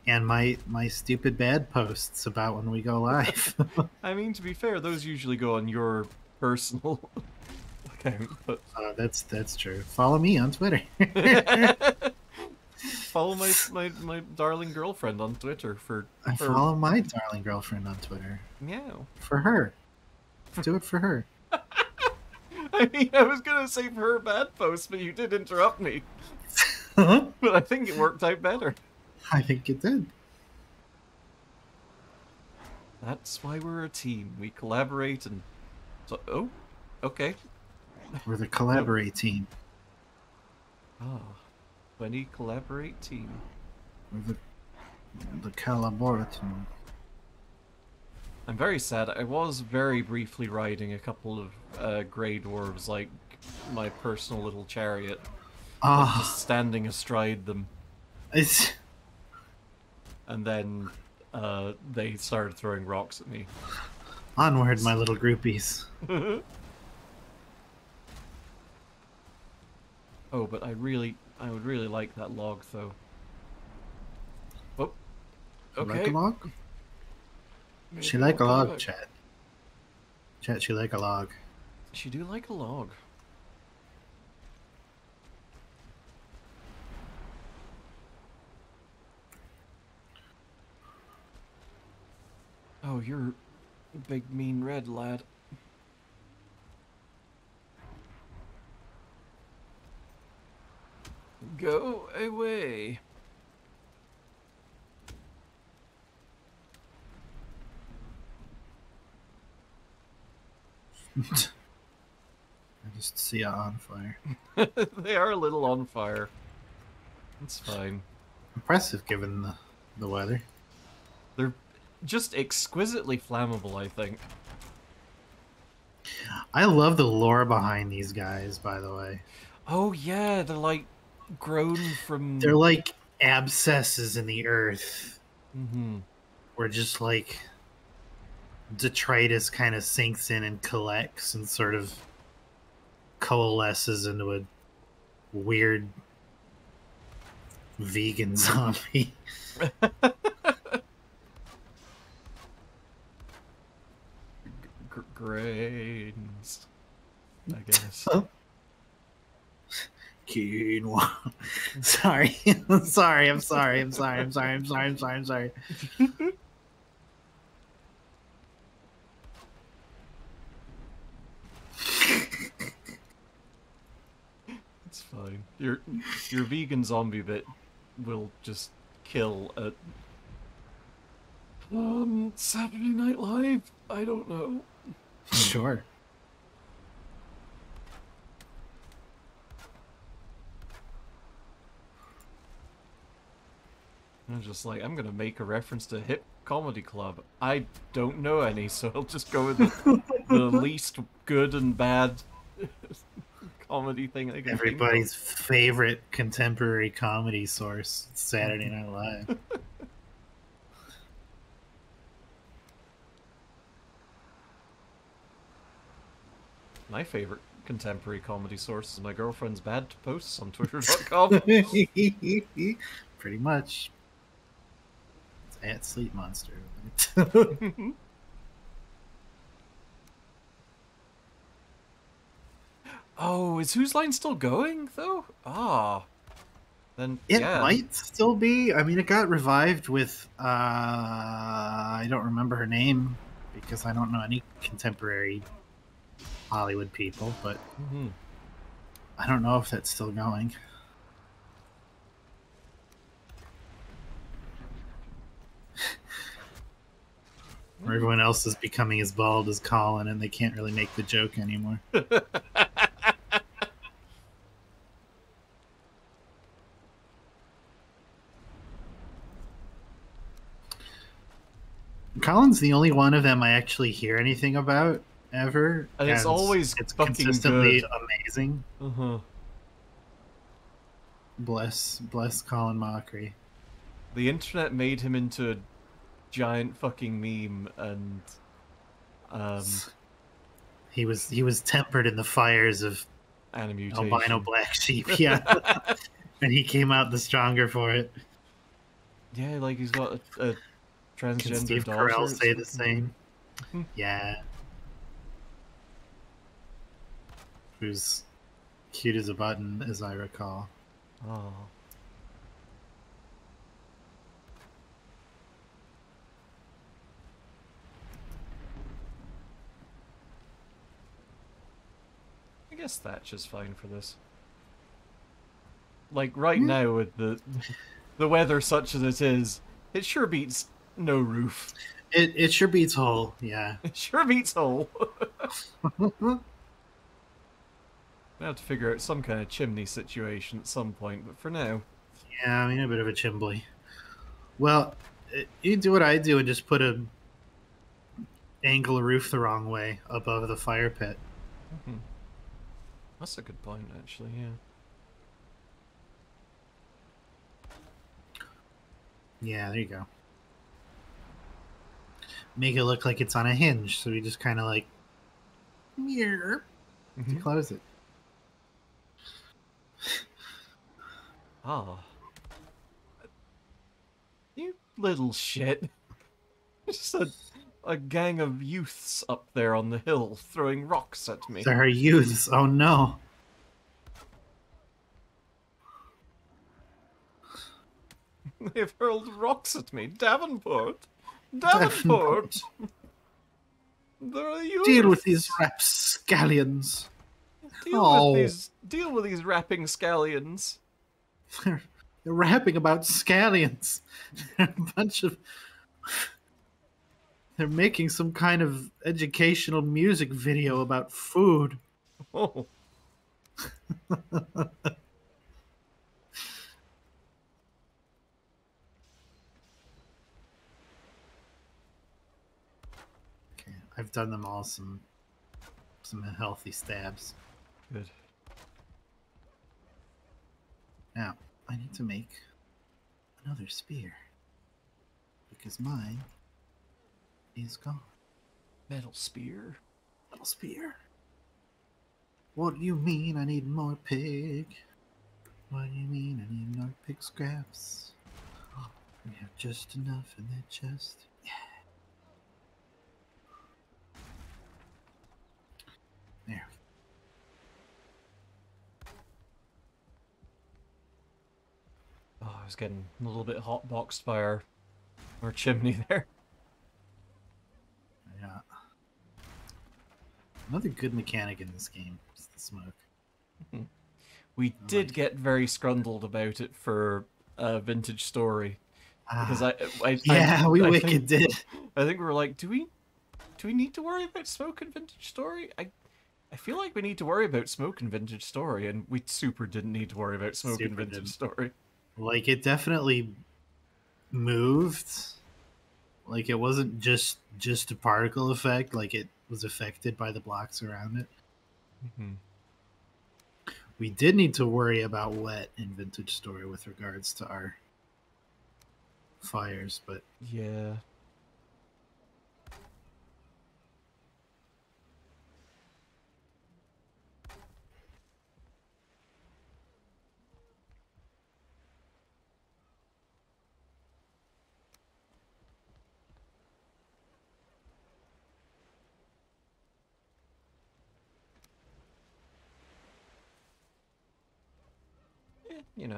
And my stupid bad posts about when we go live. I mean, to be fair, those usually go on your personal account, but That's true. Follow me on Twitter. follow my darling girlfriend on Twitter for I follow my darling girlfriend on Twitter. meow. For her. Do it for her. I mean, I was gonna say for her bad post, but you did interrupt me. I But I think it worked out better. think it did. That's why we're a team. We collaborate and so. Oh, okay. We're the collaborate team. Ah, 20 collaborate team. We're the collaborate team. I'm very sad. I was very briefly riding a couple of grey dwarves, like my personal little chariot, like Oh, just standing astride them. it's And then they started throwing rocks at me. onward, my little groupies. Oh, but I would really like that log, though. Oh, You like a okay. log? She Maybe I'll like a come log, back. chat. Chat, she like a log. She do like a log. Oh, you're a big mean red lad. Go away. I just see it on fire. They are a little on fire. It's fine. Impressive given the weather. They're just exquisitely flammable, I think. I love the lore behind these guys, by the way. Oh yeah, they're like grown from... They're like abscesses in the earth. Mm-hmm. Where just like detritus kind of sinks in and collects and sort of coalesces into a weird vegan zombie. Grains, I guess. Quinoa. Sorry. I'm sorry. I'm sorry. I'm sorry. I'm sorry. I'm sorry. I'm sorry. I'm sorry. It's fine. Your vegan zombie bit will just kill at Saturday Night Live. I don't know. Sure. I'm just like, I'm gonna make a reference to hip comedy club. I don't know any, so I'll just go with the least good and bad comedy thing I can Everybody's think favorite contemporary comedy source, Saturday Night Live. My favorite contemporary comedy source is my girlfriend's bad posts on twitter.com. Pretty much. It's at Sleep Monster. Oh, is Whose Line still going, though? Ah. Then, It yeah. might still be. I mean, it got revived with, I don't remember her name because I don't know any contemporary Hollywood people, but I don't know if that's still going. Or everyone else is becoming as bald as Colin and they can't really make the joke anymore. Colin's the only one of them I actually hear anything about ever. And it's always it's fucking consistently good. amazing. Uh-huh. Bless Colin Mockery. The internet made him into a giant fucking meme, and he was tempered in the fires of animutation. albino black sheep, yeah. And he came out the stronger for it. Yeah, like he's got a transgender Can Steve daughter. Carell say the same? Yeah. Who's cute as a button, as I recall. Oh. I guess Thatch is fine for this. Like, right now, with the weather such as it is, it sure beats no roof. It sure beats whole, yeah. It sure beats whole. I have to figure out some kind of chimney situation at some point, but for now... Yeah, I mean, a bit of a chimbley. Well, you do what I do and just put angle a roof the wrong way above the fire pit. That's a good point, actually, yeah. Yeah, there you go. Make it look like it's on a hinge, so we just kind of like to Mm-hmm. close it. Ah, you little shit. Just a gang of youths up there on the hill throwing rocks at me. They're youths. Oh no. They've hurled rocks at me. Davenport! Davenport! They're Deal with these youths! rapscallions. Deal with Oh, these rapping scallions. they're rapping about scallions. They're a bunch of. They're making some kind of educational music video about food. Oh, Okay, I've done them all some healthy stabs. good. Now, I need to make another spear. Because mine is gone. Metal spear. Little spear. What do you mean I need more pig? What do you mean I need more pig scraps? We have just enough in that chest. Yeah. There we Oh, I was getting a little bit hot boxed by our chimney there. go. Yeah. Another good mechanic in this game is the smoke. We did get very scrundled about it for Vintage Story because We I wicked did. I think we were like, do we need to worry about smoke in Vintage Story? I feel like we need to worry about smoke in Vintage Story, and we super didn't need to worry about smoke in Super Vintage didn't. Story. Like, it definitely moved. Like, it wasn't just a particle effect. Like, it was affected by the blocks around it. Mm-hmm. We did need to worry about wet in Vintage Story with regards to our fires, but Yeah.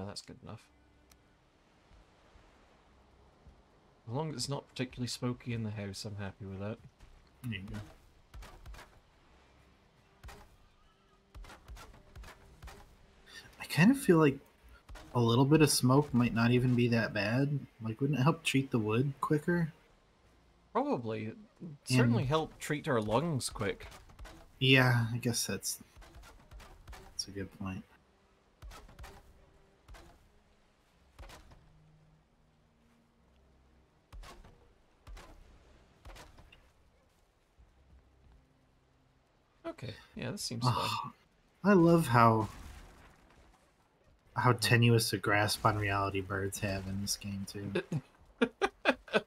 That's good enough. As long as it's not particularly smoky in the house, I'm happy with that. there you go. I kind of feel like a little bit of smoke might not even be that bad. Like, wouldn't it help treat the wood quicker? Probably. It certainly help treat our lungs quick. Yeah, I guess that's a good point. Okay, yeah, this seems fine. I love how tenuous a grasp on reality birds have in this game too.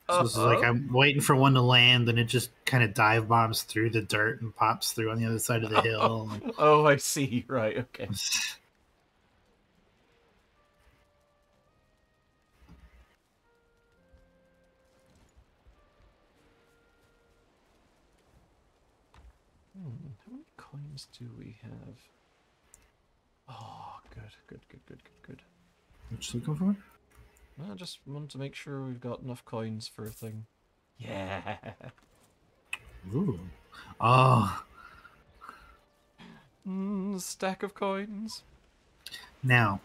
So it's like I'm waiting for one to land, and it just kind of dive bombs through the dirt and pops through on the other side of the hill. Oh, I see. Right, okay. How many coins do we have? Oh, good. What you looking for? I just want to make sure we've got enough coins for a thing. Yeah. Ooh. Oh. Stack of coins. Now,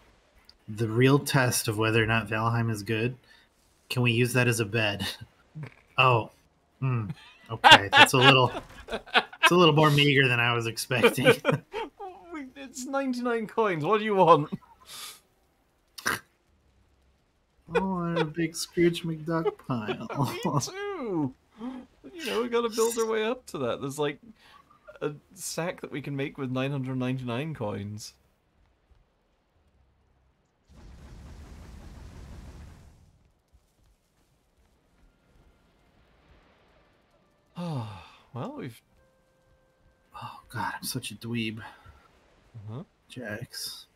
the real test of whether or not Valheim is good, can we use that as a bed? Oh. Okay, it's a little more meager than I was expecting. It's 99 coins. What do you want? Oh, a big Scrooge McDuck pile. Me too. We gotta build our way up to that. There's like a sack that we can make with 999 coins. Oh, well, we've... Oh god, I'm such a dweeb. Huh? Jax.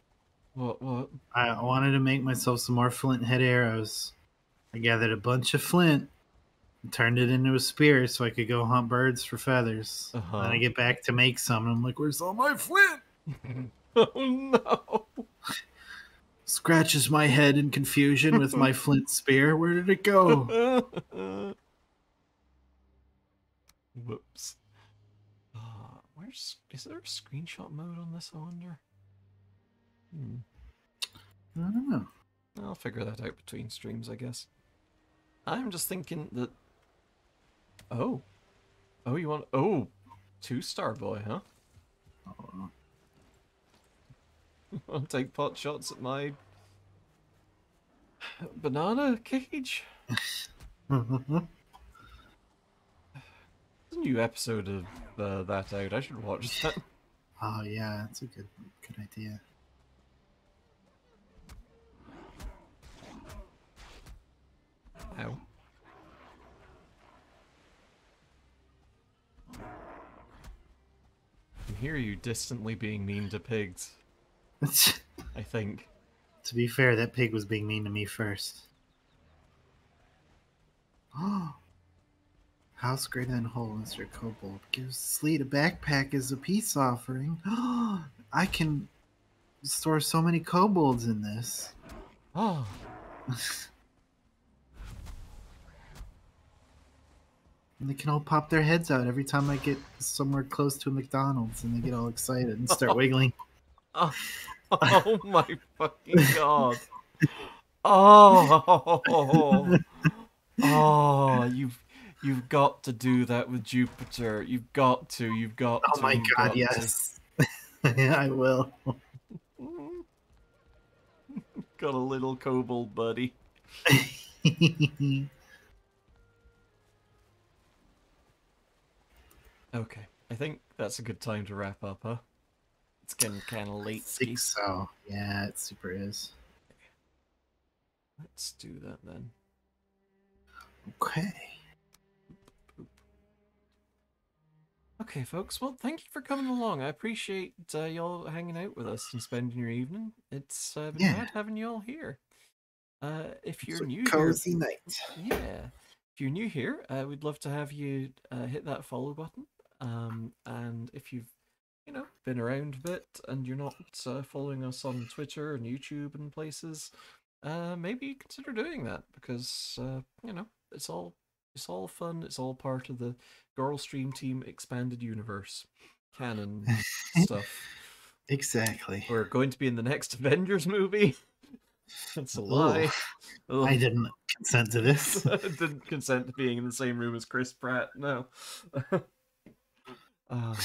What? I wanted to make myself some more flint head arrows. I gathered a bunch of flint and turned it into a spear so I could go hunt birds for feathers. Uh-huh. Then I get back to make some, and I'm like, where's all my flint? Oh, no! Scratches my head in confusion with my flint spear. Where did it go? Whoops. Is there a screenshot mode on this, I wonder? I don't know. I'll figure that out between streams, I guess. I'm just thinking that... Oh, you want... Oh, 2-star boy, huh? Oh, Want to take pot shots at my... banana cage? well. There's a new episode of that out. I should watch that. Oh yeah, that's a good idea. Ow. I can hear you distantly being mean to pigs, I think. To be fair, that pig was being mean to me first. House greater than whole, Mr. Kobold. Gives Sleet a backpack as a peace offering. I can store so many kobolds in this. Oh, And they can all pop their heads out every time I get somewhere close to a McDonald's, and they get all excited and start wiggling. oh, oh my fucking god. Oh, oh, you've got to do that with Jupiter. You've got to. Oh my god, yes. Yeah, I will. Got a little kobold buddy. Okay, I think that's a good time to wrap up, huh? It's getting kind of late. I think so. Yeah, it super is. Let's do that then. Okay. Okay, folks. Well, thank you for coming along. I appreciate y'all hanging out with us and spending your evening. It's been rad having you all here. If you're new cozy here, night. Yeah. If you're new here, we'd love to have you hit that follow button. And if you've been around a bit and you're not following us on Twitter and YouTube and places, maybe consider doing that because it's all fun. It's all part of the Girl Stream Team expanded universe canon stuff. Exactly. We're going to be in the next Avengers movie. That's a lie. I didn't consent to this. Didn't consent to being in the same room as Chris Pratt. No. I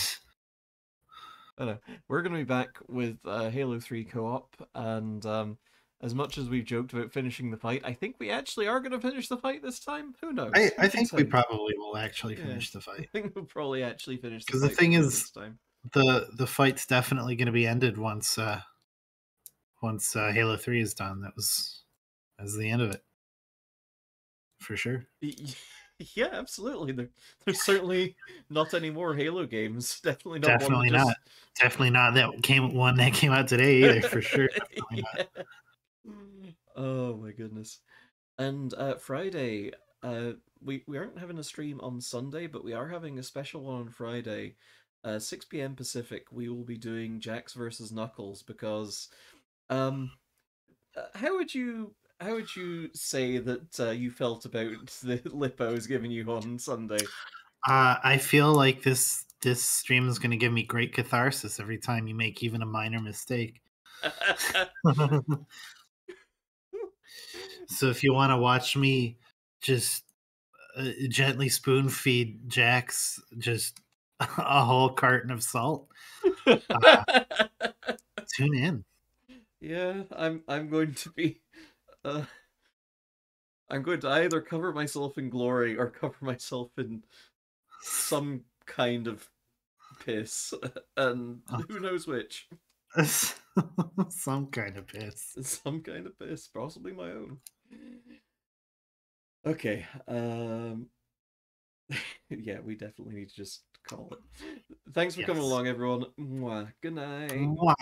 know. We're going to be back with Halo 3 co-op, and as much as we've joked about finishing the fight, I think we actually are going to finish the fight this time. Who knows? I think we probably will actually finish the fight. I think we'll probably actually finish the fight. Because the thing is, this time. the fight's definitely going to be ended once Halo 3 is done. That's the end of it. For sure. Yeah, absolutely. There's certainly not any more Halo games. Definitely not. Definitely not. Definitely not one that came out today either. For sure. Yeah. Oh my goodness! And Friday, we aren't having a stream on Sunday, but we are having a special one on Friday, 6 p.m. Pacific. We will be doing Jax versus Knuckles because, how would you say that you felt about the lip I was giving you on Sunday? I feel like this stream is going to give me great catharsis every time you make even a minor mistake. So if you want to watch me just gently spoon feed Jax just a whole carton of salt, tune in. Yeah, I'm going to be. I'm going to either cover myself in glory or cover myself in some kind of piss, and who knows which. Some kind of piss. Some kind of piss, possibly my own. Okay, Yeah, we definitely need to just call it. Thanks for coming Yes. along, everyone. Mwah. Good night. Mwah.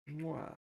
Mwah.